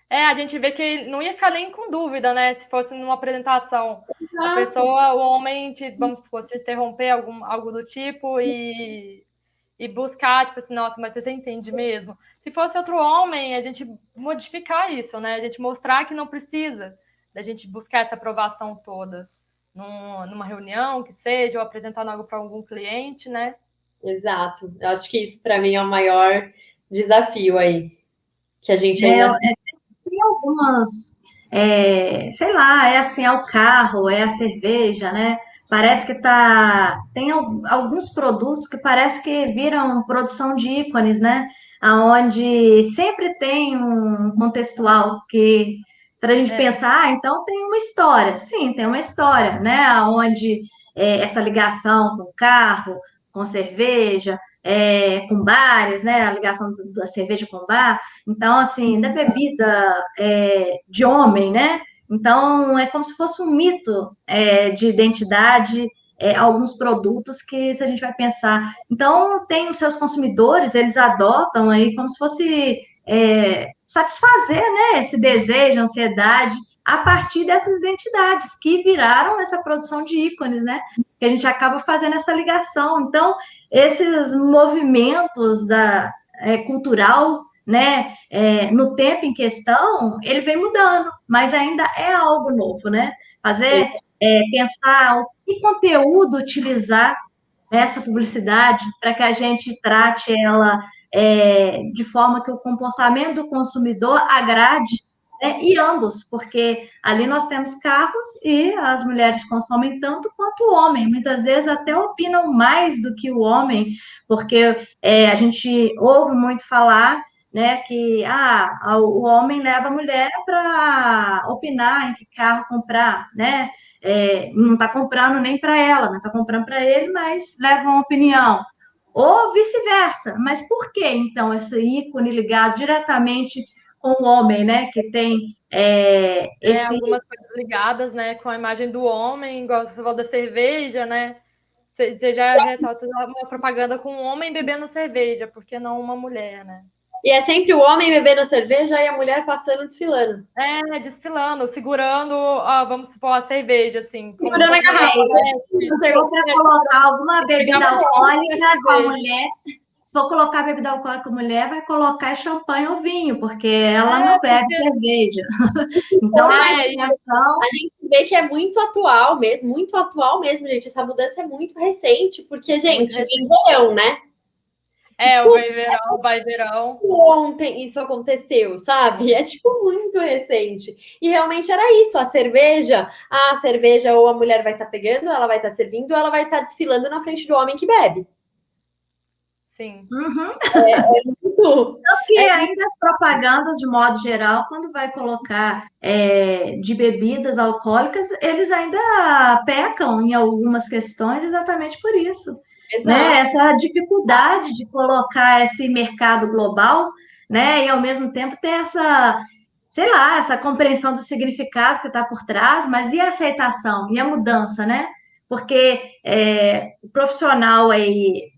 A gente vê que não ia ficar nem com dúvida, né? Se fosse numa apresentação. A pessoa, o homem, vamos supor, te interromper algo do tipo e buscar, tipo assim, nossa, mas você entende mesmo? Se fosse outro homem, a gente modificar isso, né? A gente mostrar que não precisa da gente buscar essa aprovação toda numa reunião, que seja, ou apresentando algo para algum cliente, né? Exato. Eu acho que isso, para mim, é o maior desafio aí. Que a gente ainda... Tem algumas... sei lá, assim, é o carro, é a cerveja, né? Parece que tem alguns produtos que parece que viram produção de ícones, né? Onde sempre tem um contextual que para a gente pensar, então tem uma história. Sim, tem uma história, né? Onde essa ligação com o carro, com cerveja, com bares, né? A ligação da cerveja com o bar. Então, assim, da bebida de homem, né? Então, é como se fosse um mito de identidade, alguns produtos que, se a gente vai pensar... Então, tem os seus consumidores, eles adotam aí como se fosse satisfazer, né, esse desejo, ansiedade, a partir dessas identidades que viraram essa produção de ícones, né? Que a gente acaba fazendo essa ligação. Então, esses movimentos cultural, né, no tempo em questão, ele vem mudando, mas ainda é algo novo, né? Pensar que conteúdo utilizar nessa publicidade para que a gente trate ela de forma que o comportamento do consumidor agrade né? E ambos, porque ali nós temos carros e as mulheres consomem tanto quanto o homem, muitas vezes até opinam mais do que o homem, porque a gente ouve muito falar, né, que o homem leva a mulher para opinar em que carro comprar, né? Não está comprando nem para ela, não está comprando para ele, mas leva uma opinião. Ou vice-versa. Mas por que, então, esse ícone ligado diretamente com o homem, né? Que tem esse. Algumas coisas ligadas, né, com a imagem do homem, igual você falou da cerveja, né? Você já ressalta uma propaganda com um homem bebendo cerveja, por que não uma mulher, né? E é sempre o homem bebendo a cerveja e a mulher passando, desfilando. Desfilando, segurando, vamos supor, a cerveja, assim. Segurando a garrafa. Se for para colocar alguma bebida alcoólica com a mulher, se for colocar bebida alcoólica com a mulher, vai colocar champanhe ou vinho, porque ela não bebe cerveja. Então, a expressão... A gente vê que é muito atual mesmo, gente. Essa mudança é muito recente, porque, gente, vem verão, né? O vai verão. Ontem isso aconteceu, sabe? É, tipo, muito recente. E realmente era isso, a cerveja ou a mulher vai estar pegando, ela vai estar servindo, ou ela vai estar desfilando na frente do homem que bebe. Sim. Uhum. Muito... Tanto que ainda as propagandas, de modo geral, quando vai colocar de bebidas alcoólicas, eles ainda pecam em algumas questões exatamente por isso. Né? Essa dificuldade de colocar esse mercado global, né? E ao mesmo tempo ter essa, sei lá, essa compreensão do significado que está por trás, mas e a aceitação, e a mudança, né? Porque o profissional aí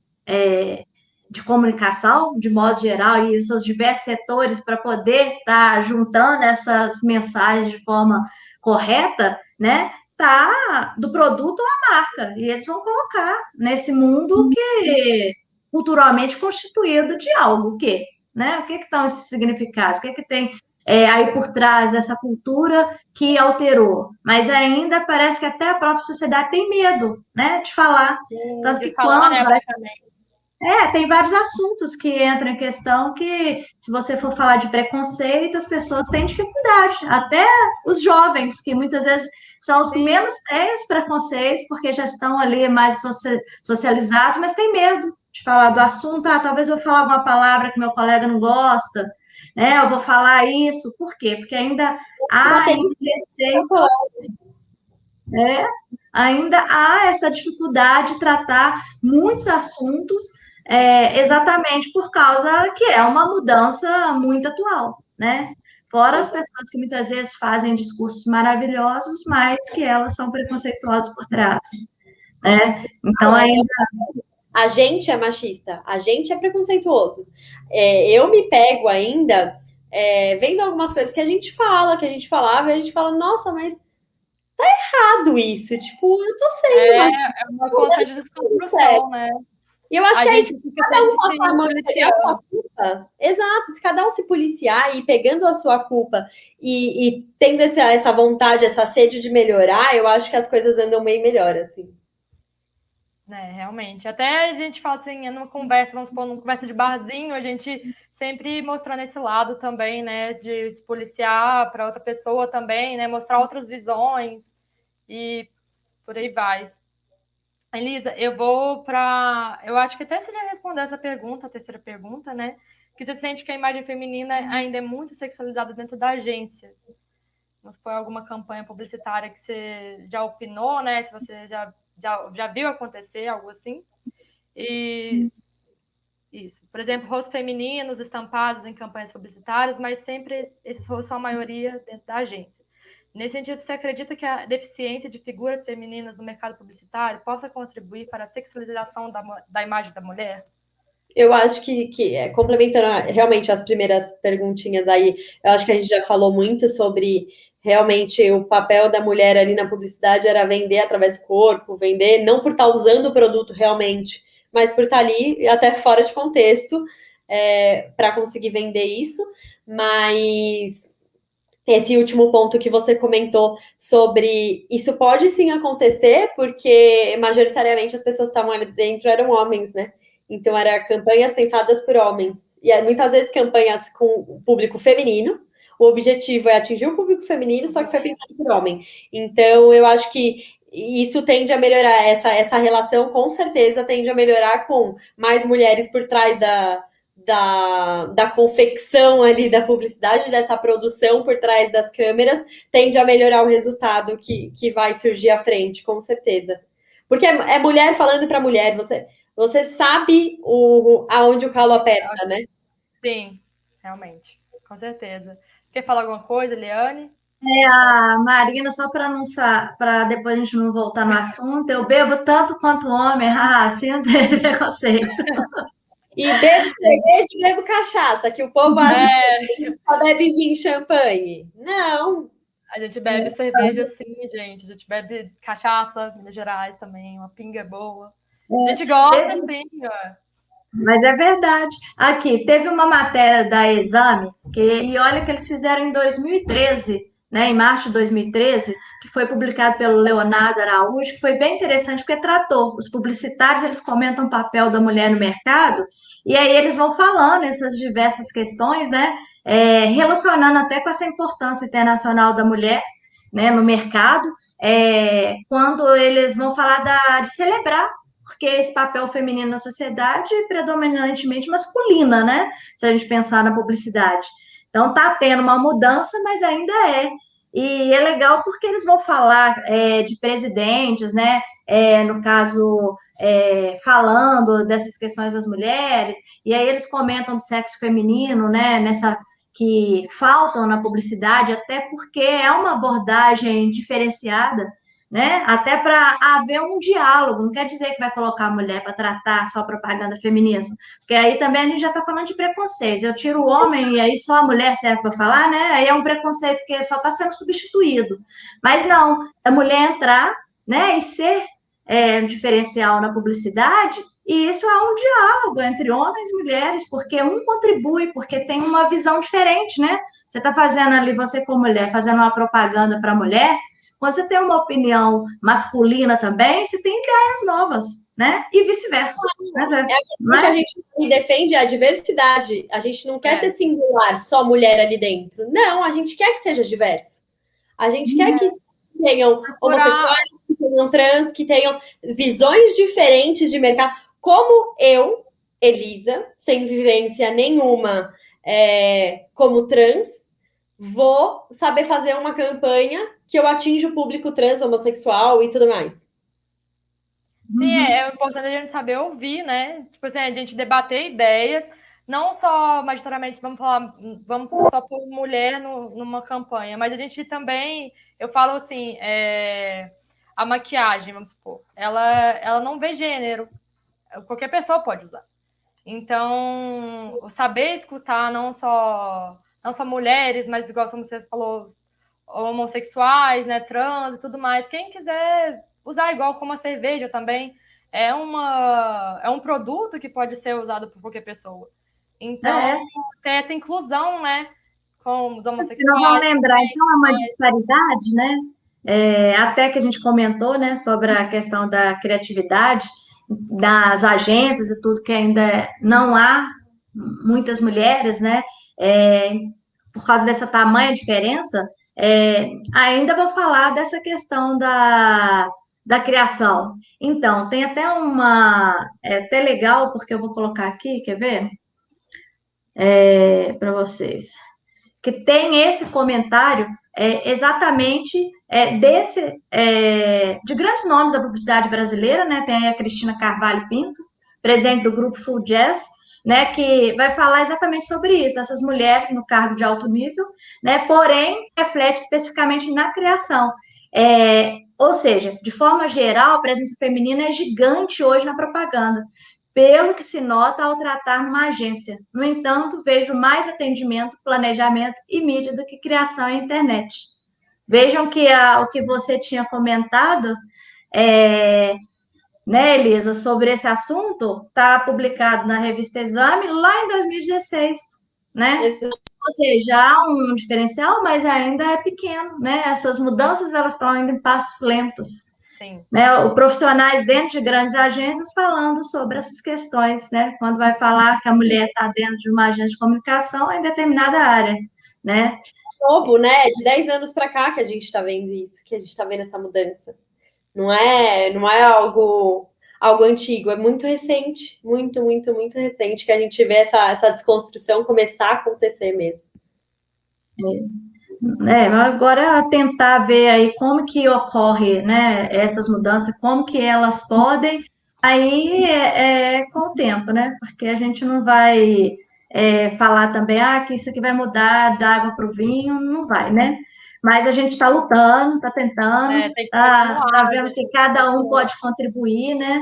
de comunicação, de modo geral, e os seus diversos setores para poder estar juntando essas mensagens de forma correta, né? Tá do produto à marca, e eles vão colocar nesse mundo que culturalmente constituído de algo, o quê? Né? O que estão esses significados? O que tem aí por trás dessa cultura que alterou? Mas ainda parece que até a própria sociedade tem medo, né, de falar. Tanto que quando... tem vários assuntos que entram em questão que, se você for falar de preconceito, as pessoas têm dificuldade. Até os jovens, que muitas vezes são os que menos têm os preconceitos, porque já estão ali mais socializados, mas têm medo de falar do assunto. Talvez eu vou falar alguma palavra que meu colega não gosta, né? Eu vou falar isso. Por quê? Porque ainda há receio. Ainda há essa dificuldade de tratar muitos assuntos exatamente por causa que é uma mudança muito atual, né? Fora as pessoas que muitas vezes fazem discursos maravilhosos, mas que elas são preconceituosas por trás, né? Então, ainda... A gente é machista, a gente é preconceituoso. Eu me pego ainda vendo algumas coisas que a gente falava, e a gente fala, nossa, mas tá errado isso, tipo, eu tô sendo... É uma constante desconstrução, né? E eu acho que é isso, se cada um pegar a sua culpa, exato, se cada um se policiar e pegando a sua culpa e tendo essa vontade, essa sede de melhorar, eu acho que as coisas andam bem melhor, assim. Realmente. Até a gente fala assim, numa conversa, vamos supor, numa conversa de barzinho, a gente sempre mostrando esse lado também, né, de se policiar para outra pessoa também, né, mostrar outras visões e por aí vai. Elisa, eu vou para... Eu acho que até você já respondeu essa pergunta, a terceira pergunta, né? Que você sente que a imagem feminina ainda é muito sexualizada dentro da agência. Vamos supor, alguma campanha publicitária que você já opinou, né? Se você já viu acontecer algo assim. E isso. Por exemplo, rostos femininos estampados em campanhas publicitárias, mas sempre esses rostos são a maioria dentro da agência. Nesse sentido, você acredita que a deficiência de figuras femininas no mercado publicitário possa contribuir para a sexualização da imagem da mulher? Eu acho que complementando realmente as primeiras perguntinhas aí, eu acho que a gente já falou muito sobre realmente o papel da mulher ali na publicidade era vender através do corpo, vender não por estar usando o produto realmente, mas por estar ali até fora de contexto para conseguir vender isso. Mas esse último ponto que você comentou sobre isso pode sim acontecer, porque majoritariamente as pessoas que estavam ali dentro eram homens, né? Então, eram campanhas pensadas por homens. E muitas vezes campanhas com o público feminino, o objetivo é atingir o público feminino, só que foi pensado por homem. Então, eu acho que isso tende a melhorar, essa relação com certeza tende a melhorar com mais mulheres por trás da confecção ali, da publicidade, dessa produção por trás das câmeras, tende a melhorar o resultado que vai surgir à frente, com certeza. Porque é mulher falando para mulher, você sabe aonde o calo aperta, né? Sim, realmente, com certeza. Quer falar alguma coisa, Eliane? A Marina, só para depois a gente não voltar no assunto, eu bebo tanto quanto homem, sem ter preconceito. E bebo cerveja e bebo cachaça, que o povo acha que só bebe vinho e champanhe. Não. A gente bebe cerveja sim, gente. A gente bebe cachaça, Minas Gerais também, uma pinga boa. A gente gosta sim, ó. Mas é verdade. Aqui, teve uma matéria da Exame, e olha que eles fizeram em 2013, né, em março de 2013, que foi publicado pelo Leonardo Araújo, que foi bem interessante, porque tratou. Os publicitários, eles comentam o papel da mulher no mercado, e aí eles vão falando essas diversas questões, né, relacionando até com essa importância internacional da mulher, né, no mercado, quando eles vão falar de celebrar, porque esse papel feminino na sociedade é predominantemente masculina, né? Se a gente pensar na publicidade. Então, está tendo uma mudança, mas ainda é. E é legal porque eles vão falar de presidentes, né? No caso, falando dessas questões das mulheres, e aí eles comentam do sexo feminino, né? Que faltam na publicidade, até porque é uma abordagem diferenciada, né? Até para haver um diálogo, não quer dizer que vai colocar a mulher para tratar só propaganda feminismo, porque aí também a gente já está falando de preconceito. Eu tiro o homem e aí só a mulher serve para falar, né? Aí é um preconceito que só está sendo substituído. Mas não, a mulher entrar, né, e ser um diferencial na publicidade, e isso é um diálogo entre homens e mulheres, porque um contribui, porque tem uma visão diferente, né? Você está fazendo ali, você como mulher, fazendo uma propaganda para a mulher. Quando você tem uma opinião masculina também, você tem ideias novas, né? E vice-versa. Que a gente defende a diversidade. A gente não quer ser singular, só mulher ali dentro. Não, a gente quer que seja diverso. A gente quer que tenham homossexuais, que tenham trans, que tenham visões diferentes de mercado. Como eu, Elisa, sem vivência nenhuma como trans, vou saber fazer uma campanha que eu atinja o público trans, homossexual e tudo mais. Sim, é importante a gente saber ouvir, né? Tipo assim, a gente debater ideias, não só majoritariamente vamos só por mulher numa campanha, mas a gente também, eu falo assim, a maquiagem, vamos supor, ela não vê gênero, qualquer pessoa pode usar. Então, saber escutar não só mulheres, mas igual você falou, homossexuais, né, trans e tudo mais. Quem quiser usar igual como a cerveja também, é um produto que pode ser usado por qualquer pessoa. Então, ter essa inclusão, né, com os homossexuais. Nós vamos lembrar, então, é uma disparidade, né? Até que a gente comentou, né, sobre a questão da criatividade das agências e tudo, que ainda não há muitas mulheres, né? Por causa dessa tamanha diferença, ainda vou falar dessa questão da criação. Então, tem até até legal, porque eu vou colocar aqui, quer ver? Para vocês. Que tem esse comentário exatamente de grandes nomes da publicidade brasileira, né? Tem aí a Cristina Carvalho Pinto, presidente do grupo Full Jazz, né, que vai falar exatamente sobre isso, essas mulheres no cargo de alto nível, né, porém, reflete especificamente na criação. Ou seja, de forma geral, a presença feminina é gigante hoje na propaganda, pelo que se nota ao tratar numa agência. No entanto, vejo mais atendimento, planejamento e mídia do que criação e internet. Vejam que o que você tinha comentado, né, Elisa, sobre esse assunto, está publicado na revista Exame lá em 2016, né? Ou seja, há um diferencial, mas ainda é pequeno, né? Essas mudanças, elas estão ainda em passos lentos. Sim. Né? Os profissionais dentro de grandes agências falando sobre essas questões, né? Quando vai falar que a mulher está dentro de uma agência de comunicação em determinada área, né? Novo, né? De 10 anos para cá que a gente está vendo isso, que a gente está vendo essa mudança. Não é algo antigo, é muito recente, muito, muito, muito recente que a gente vê essa desconstrução começar a acontecer mesmo. Agora tentar ver aí como que ocorre, né, essas mudanças, como que elas podem, aí com o tempo, né? Porque a gente não vai falar também, que isso aqui vai mudar da água para o vinho, não vai, né? Mas a gente está lutando, está tentando, Tem que tá continuar, vendo que cada um pode contribuir, né?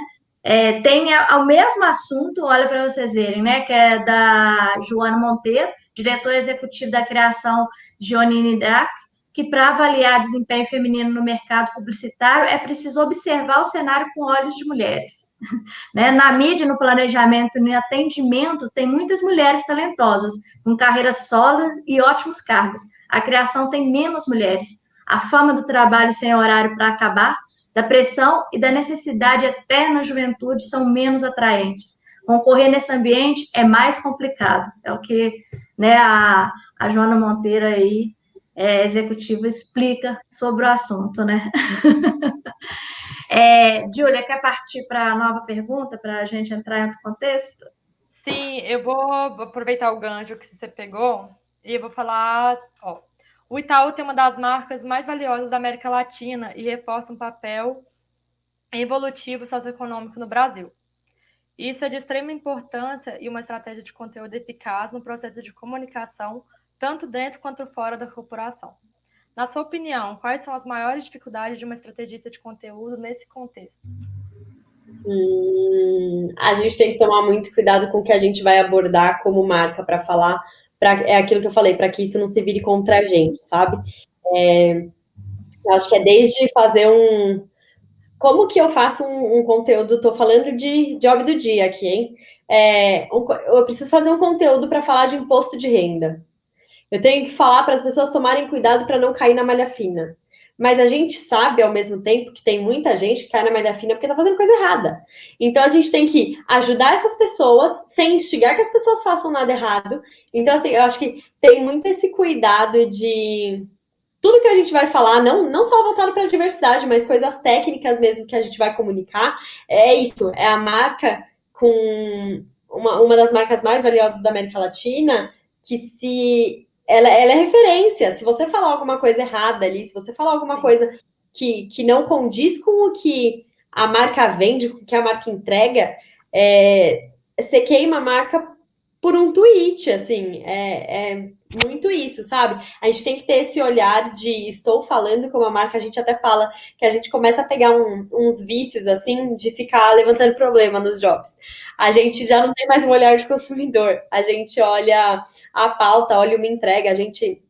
Tem o mesmo assunto, olha para vocês verem, né? Que é da Joana Monteiro, diretora executiva da criação Gionine Drac, que para avaliar desempenho feminino no mercado publicitário é preciso observar o cenário com olhos de mulheres. Né? Na mídia, no planejamento, no atendimento, tem muitas mulheres talentosas, com carreiras sólidas e ótimos cargos. A criação tem menos mulheres. A fama do trabalho sem horário para acabar, da pressão e da necessidade eterna juventude são menos atraentes. Concorrer nesse ambiente é mais complicado. É o que, né, a Joana Monteiro aí, executiva, explica sobre o assunto, né? Júlia, quer partir para a nova pergunta, para a gente entrar em outro contexto? Sim, eu vou aproveitar o gancho que você pegou e eu vou falar, o Itaú tem uma das marcas mais valiosas da América Latina e reforça um papel evolutivo socioeconômico no Brasil. Isso é de extrema importância e uma estratégia de conteúdo eficaz no processo de comunicação, tanto dentro quanto fora da corporação. Na sua opinião, quais são as maiores dificuldades de uma estrategista de conteúdo nesse contexto? A gente tem que tomar muito cuidado com o que a gente vai abordar como marca para falar, é aquilo que eu falei, para que isso não se vire contra a gente, sabe? Eu acho que é desde fazer como que eu faço um conteúdo? Estou falando de job do dia aqui, hein? Eu preciso fazer um conteúdo para falar de imposto de renda. Eu tenho que falar para as pessoas tomarem cuidado para não cair na malha fina. Mas a gente sabe, ao mesmo tempo, que tem muita gente que cai na malha fina porque está fazendo coisa errada. Então, a gente tem que ajudar essas pessoas sem instigar que as pessoas façam nada errado. Então, assim, eu acho que tem muito esse cuidado de tudo que a gente vai falar, não só voltado para a diversidade, mas coisas técnicas mesmo que a gente vai comunicar, é isso, é a marca com uma das marcas mais valiosas da América Latina, que se ela é referência, se você falar alguma coisa errada ali, se você falar alguma coisa que não condiz com o que a marca vende, com o que a marca entrega, você queima a marca por um tweet, assim, é muito isso, sabe? A gente tem que ter esse olhar de estou falando com uma marca, a gente até fala que a gente começa a pegar uns vícios, assim, de ficar levantando problema nos jobs. A gente já não tem mais um olhar de consumidor, a gente olha a pauta, olha uma entrega, a gente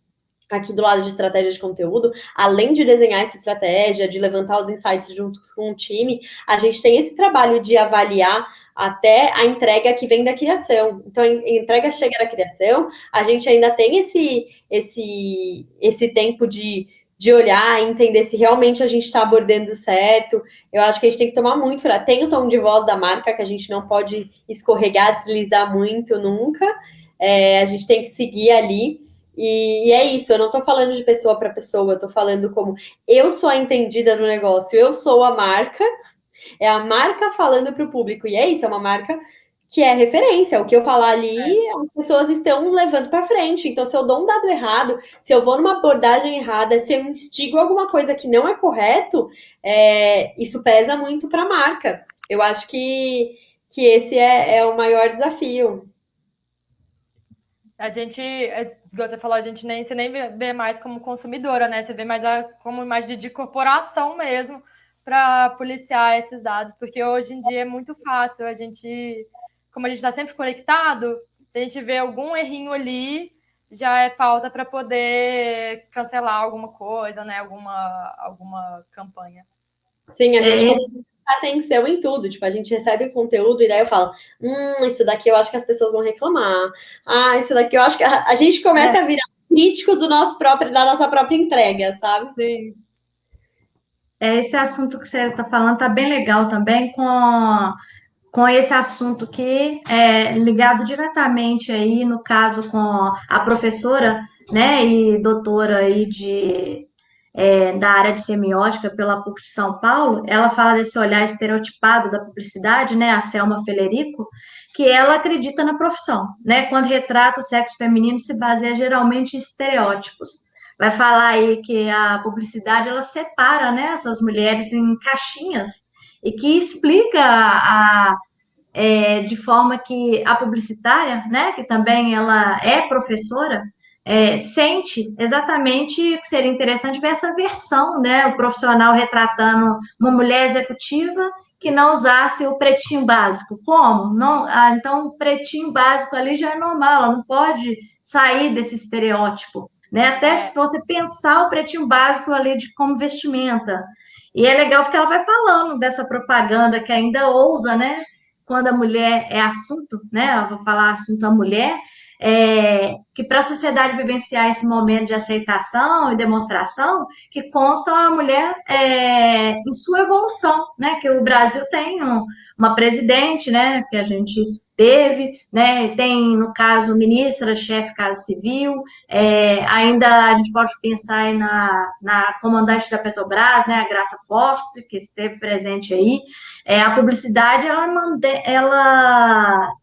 aqui do lado de estratégia de conteúdo, além de desenhar essa estratégia, de levantar os insights junto com o time, a gente tem esse trabalho de avaliar até a entrega que vem da criação. Então, a entrega chega da criação, a gente ainda tem esse tempo de olhar e entender se realmente a gente está abordando certo. Eu acho que a gente tem que tomar muito cuidado. Tem o tom de voz da marca, que a gente não pode escorregar, deslizar muito nunca. A gente tem que seguir ali. E é isso, eu não tô falando de pessoa para pessoa, eu tô falando como eu sou a entendida no negócio, eu sou a marca, é a marca falando para o público, e é isso, é uma marca que é referência, o que eu falar ali, as pessoas estão levando para frente. Então, se eu dou um dado errado, se eu vou numa abordagem errada, se eu instigo alguma coisa que não é correto, isso pesa muito para a marca. Eu acho que esse é o maior desafio. A gente, igual você falou, você nem vê mais como consumidora, né? Você vê mais como imagem de corporação mesmo para policiar esses dados, porque hoje em dia é muito fácil como a gente está sempre conectado, a gente vê algum errinho ali, já é pauta para poder cancelar alguma coisa, né? Alguma campanha. Sim, a gente atenção em tudo. Tipo, a gente recebe conteúdo e daí eu falo, isso daqui eu acho que as pessoas vão reclamar. Isso daqui eu acho que a gente começa a virar crítico da nossa própria entrega, sabe? Sim. Esse assunto que você está falando está bem legal também com com esse assunto que é ligado diretamente aí, no caso, com a professora, né, e doutora aí da área de semiótica pela PUC de São Paulo. Ela fala desse olhar estereotipado da publicidade, né, a Selma Federico, que ela acredita na profissão, né, quando retrata o sexo feminino se baseia geralmente em estereótipos. Vai falar aí que a publicidade, ela separa, né, essas mulheres em caixinhas, e que explica de forma que a publicitária, né, que também ela é professora, sente exatamente que seria interessante ver essa versão, né, o profissional retratando uma mulher executiva que não usasse o pretinho básico. Como? Não, então, o pretinho básico ali já é normal, ela não pode sair desse estereótipo, né? Até se você pensar o pretinho básico ali de como vestimenta. E é legal porque ela vai falando dessa propaganda que ainda ousa, né? Quando a mulher é assunto, né? Eu vou falar assunto a mulher, que para a sociedade vivenciar esse momento de aceitação e demonstração, que consta a mulher em sua evolução, né? Que o Brasil tem uma presidente, né? Que a gente teve, né? Tem, no caso, ministra, chefe Casa Civil, ainda a gente pode pensar aí na comandante da Petrobras, né? A Graça Foster, que esteve presente aí. A publicidade, ela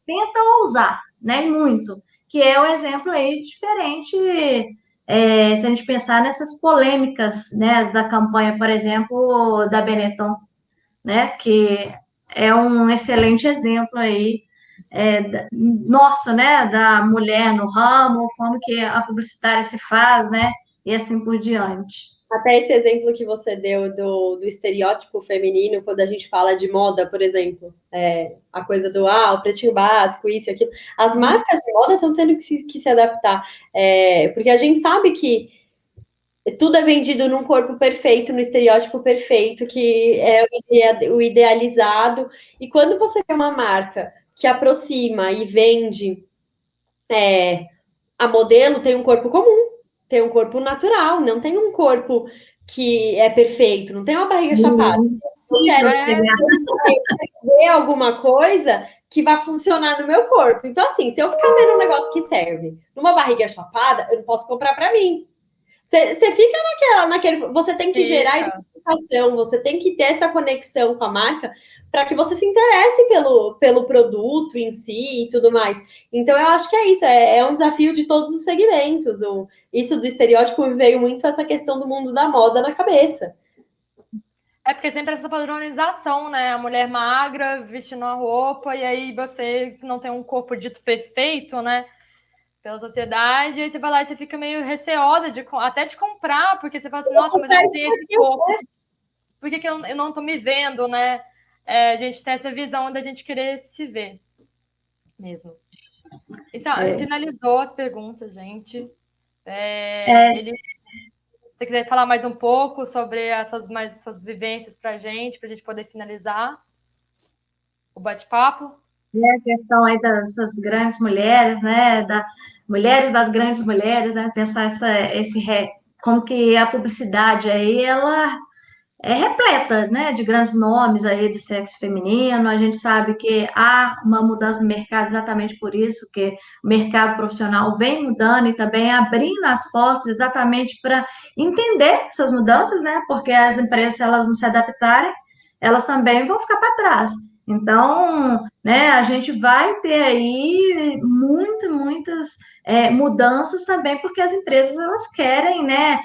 tenta ousar, né? Muito, que é um exemplo aí diferente, se a gente pensar nessas polêmicas, né, da campanha, por exemplo, da Benetton, né, que é um excelente exemplo aí, nosso, né, da mulher no ramo, como que a publicitária se faz, né, e assim por diante. Até esse exemplo que você deu do estereótipo feminino, quando a gente fala de moda, por exemplo, a coisa do o pretinho básico, isso e aquilo. As marcas de moda estão tendo que se adaptar, porque a gente sabe que tudo é vendido num corpo perfeito, no estereótipo perfeito, que é o idealizado. E quando você tem uma marca que aproxima e vende a modelo, tem um corpo comum, tem um corpo natural, não tem um corpo que é perfeito, não tem uma barriga chapada. Sim, ver alguma coisa que vai funcionar no meu corpo. Então, assim, se eu ficar vendo um negócio que serve numa barriga chapada, eu não posso comprar para mim. Você fica naquele. Você tem que gerar identificação, você tem que ter essa conexão com a marca para que você se interesse pelo produto em si e tudo mais. Então, eu acho que é isso, é um desafio de todos os segmentos. Isso do estereótipo me veio muito essa questão do mundo da moda na cabeça. Porque sempre essa padronização, né? A mulher magra vestindo a roupa, e aí você não tem um corpo dito perfeito, né? Pela sociedade, e aí você vai lá e você fica meio receosa até de comprar, porque você fala assim, nossa, mas eu tenho esse corpo, por que eu não tô me vendo, né? A gente tem essa visão da gente querer se ver mesmo. Então, finalizou as perguntas, gente. Se você quiser falar mais um pouco sobre as suas vivências pra gente poder finalizar o bate-papo. A questão aí dessas grandes mulheres, né, mulheres das grandes mulheres, né, pensar como que a publicidade aí, ela é repleta, né, de grandes nomes aí de sexo feminino. A gente sabe que há uma mudança no mercado exatamente por isso, que o mercado profissional vem mudando e também abrindo as portas exatamente para entender essas mudanças, né, porque as empresas, se elas não se adaptarem, elas também vão ficar para trás. Então, né, a gente vai ter aí muitas mudanças também, porque as empresas, elas querem, né,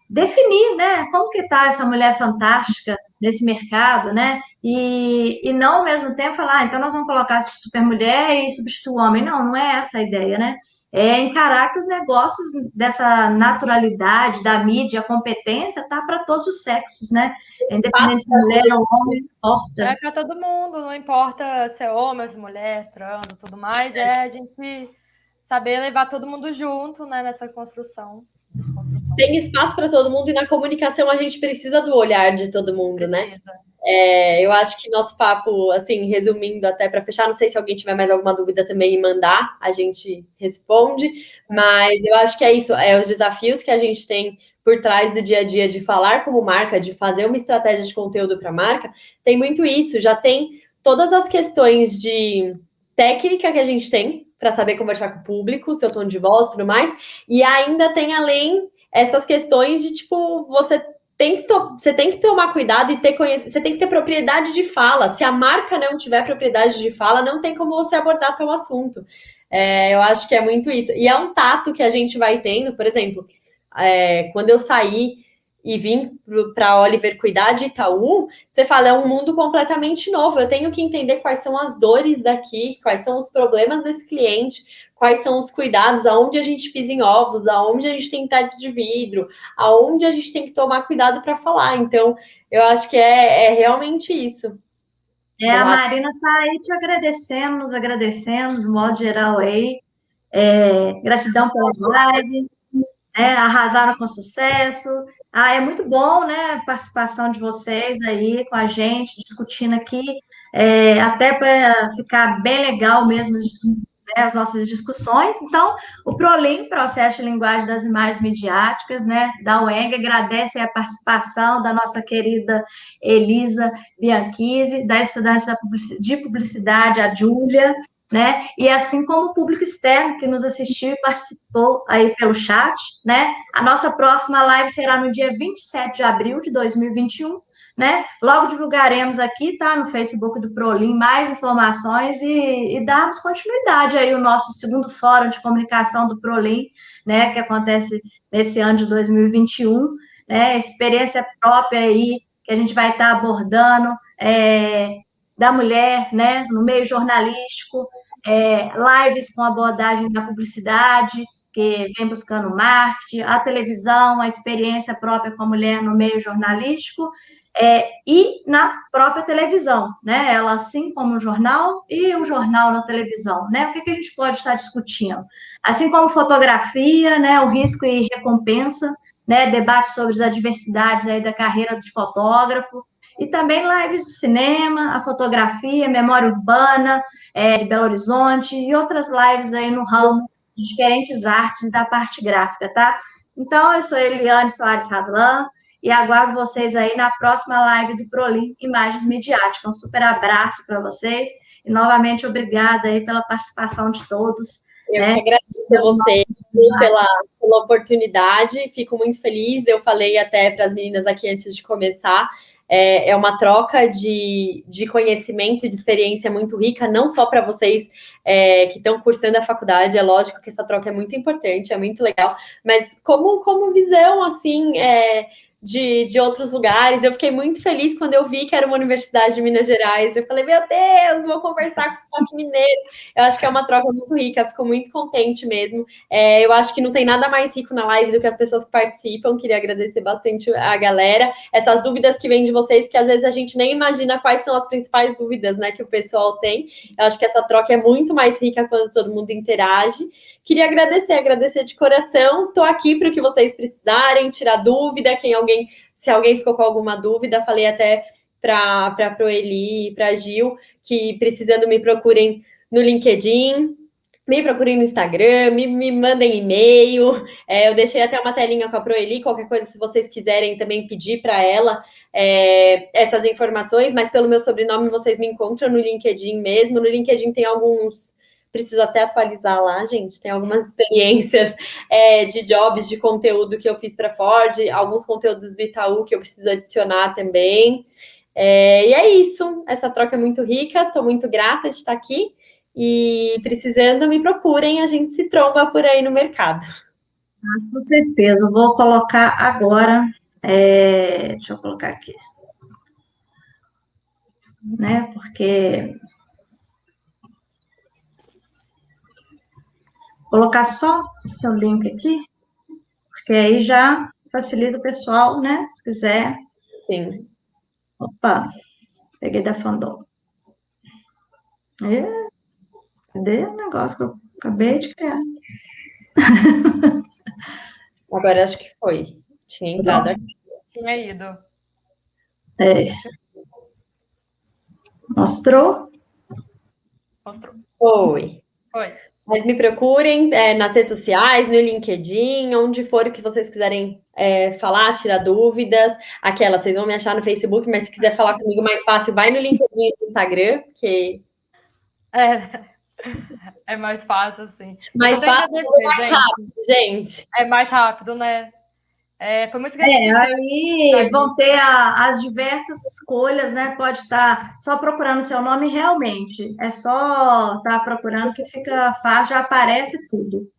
definir, né, como que está essa mulher fantástica nesse mercado, né, e não ao mesmo tempo falar, então nós vamos colocar essa super mulher e substituir o homem. Não é essa a ideia, né, é encarar que os negócios dessa naturalidade, da mídia, a competência, tá para todos os sexos, né, independente se é mulher ou homem, não importa. É para todo mundo, não importa se é homem ou se é mulher, trans, tudo mais, a gente saber levar todo mundo junto, né, nessa construção. Tem espaço para todo mundo, e na comunicação a gente precisa do olhar de todo mundo, né? Eu acho que nosso papo, assim, resumindo até para fechar, não sei se alguém tiver mais alguma dúvida também em mandar, a gente responde, mas eu acho que é isso, os desafios que a gente tem por trás do dia a dia de falar como marca, de fazer uma estratégia de conteúdo para a marca, tem muito isso, já tem todas as questões de técnica que a gente tem para saber conversar com o público, seu tom de voz e tudo mais, e ainda tem além essas questões de, tipo, você tem que tomar cuidado e ter conhecimento, você tem que ter propriedade de fala. Se a marca não tiver propriedade de fala, não tem como você abordar tal assunto. Eu acho que é muito isso. E é um tato que a gente vai tendo, por exemplo, quando eu saí e vim para a Oliver cuidar de Itaú, você fala, é um mundo completamente novo. Eu tenho que entender quais são as dores daqui, quais são os problemas desse cliente, quais são os cuidados, aonde a gente pisa em ovos, aonde a gente tem teto de vidro, aonde a gente tem que tomar cuidado para falar. Então, eu acho que é realmente isso. A Marina está aí te agradecendo, nos agradecendo, de modo geral aí. Gratidão pela live. Arrasaram com sucesso. É muito bom, né, a participação de vocês aí com a gente, discutindo aqui, até para ficar bem legal mesmo, né, as nossas discussões. Então, o ProLin, Processo de Linguagem das Imagens Midiáticas, né, da UENG, agradece a participação da nossa querida Elisa Bianchisi, da estudante de Publicidade, a Júlia, né? E assim como o público externo que nos assistiu e participou aí pelo chat, né? A nossa próxima live será no dia 27 de abril de 2021, né? Logo divulgaremos aqui, tá? No Facebook do ProLin mais informações e darmos continuidade aí o nosso segundo fórum de comunicação do ProLin, né? Que acontece nesse ano de 2021, né? Experiência própria aí que a gente vai estar abordando, da mulher, né, no meio jornalístico, lives com abordagem da publicidade, que vem buscando marketing, a televisão, a experiência própria com a mulher no meio jornalístico, e na própria televisão, né, ela assim como o jornal e o jornal na televisão, né, o que a gente pode estar discutindo? Assim como fotografia, né, o risco e recompensa, né, debate sobre as adversidades aí da carreira de fotógrafo, e também lives do cinema, a fotografia, memória urbana, de Belo Horizonte, e outras lives aí no ramo de diferentes artes da parte gráfica, tá? Então, eu sou Eliane Soares Raslan, e aguardo vocês aí na próxima live do ProLin Imagens Midiáticas. Um super abraço para vocês, e novamente obrigada aí pela participação de todos. Eu que agradeço a vocês pela oportunidade, fico muito feliz. Eu falei até para as meninas aqui antes de começar, é uma troca de conhecimento e de experiência muito rica, não só para vocês que estão cursando a faculdade, é lógico que essa troca é muito importante, é muito legal, mas como visão, assim, de outros lugares. Eu fiquei muito feliz quando eu vi que era uma universidade de Minas Gerais. Eu falei, meu Deus, vou conversar com o sotaque mineiro. Eu acho que é uma troca muito rica, fico muito contente mesmo. Eu acho que não tem nada mais rico na live do que as pessoas que participam. Queria agradecer bastante a galera. Essas dúvidas que vêm de vocês, porque às vezes a gente nem imagina quais são as principais dúvidas, né, que o pessoal tem. Eu acho que essa troca é muito mais rica quando todo mundo interage. Queria agradecer de coração. Estou aqui para o que vocês precisarem, tirar dúvida, se alguém ficou com alguma dúvida, falei até para a Proeli e para a Gil, que precisando me procurem no LinkedIn, me procurem no Instagram, me mandem e-mail. Eu deixei até uma telinha com a Proeli, qualquer coisa, se vocês quiserem também pedir para ela essas informações, mas pelo meu sobrenome vocês me encontram no LinkedIn mesmo. No LinkedIn tem alguns... Preciso até atualizar lá, gente. Tem algumas experiências de jobs, de conteúdo que eu fiz para Ford, alguns conteúdos do Itaú que eu preciso adicionar também. E é isso. Essa troca é muito rica. Estou muito grata de estar aqui. E precisando, me procurem. A gente se tromba por aí no mercado. Com certeza. Eu vou colocar agora. Deixa eu colocar aqui. Né? Porque... colocar só o seu link aqui, porque aí já facilita o pessoal, né? Se quiser. Sim. Opa, peguei da Fandom. Cadê o negócio que eu acabei de criar? Agora acho que foi. Tinha entrado aqui. Tinha ido. Mostrou? Mostrou. Foi. Mas me procurem nas redes sociais, no LinkedIn, onde for que vocês quiserem falar, tirar dúvidas. Vocês vão me achar no Facebook, mas se quiser falar comigo mais fácil, vai no LinkedIn e no Instagram, porque... É mais fácil, assim. Mais fácil, mais rápido, gente. É mais rápido, né? Foi muito gratificante. Aí vão ter as diversas escolhas, né? Pode estar só procurando seu nome realmente. É só estar procurando que fica fácil, já aparece tudo.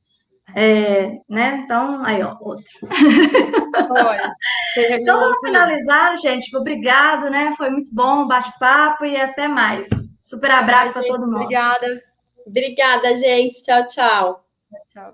Né? Então, aí, ó, outro. Então, vamos finalizar, gente. Obrigado, né? Foi muito bom o bate-papo e até mais. Super abraço para todo mundo. Obrigada. Obrigada, gente. Tchau, tchau. Tchau.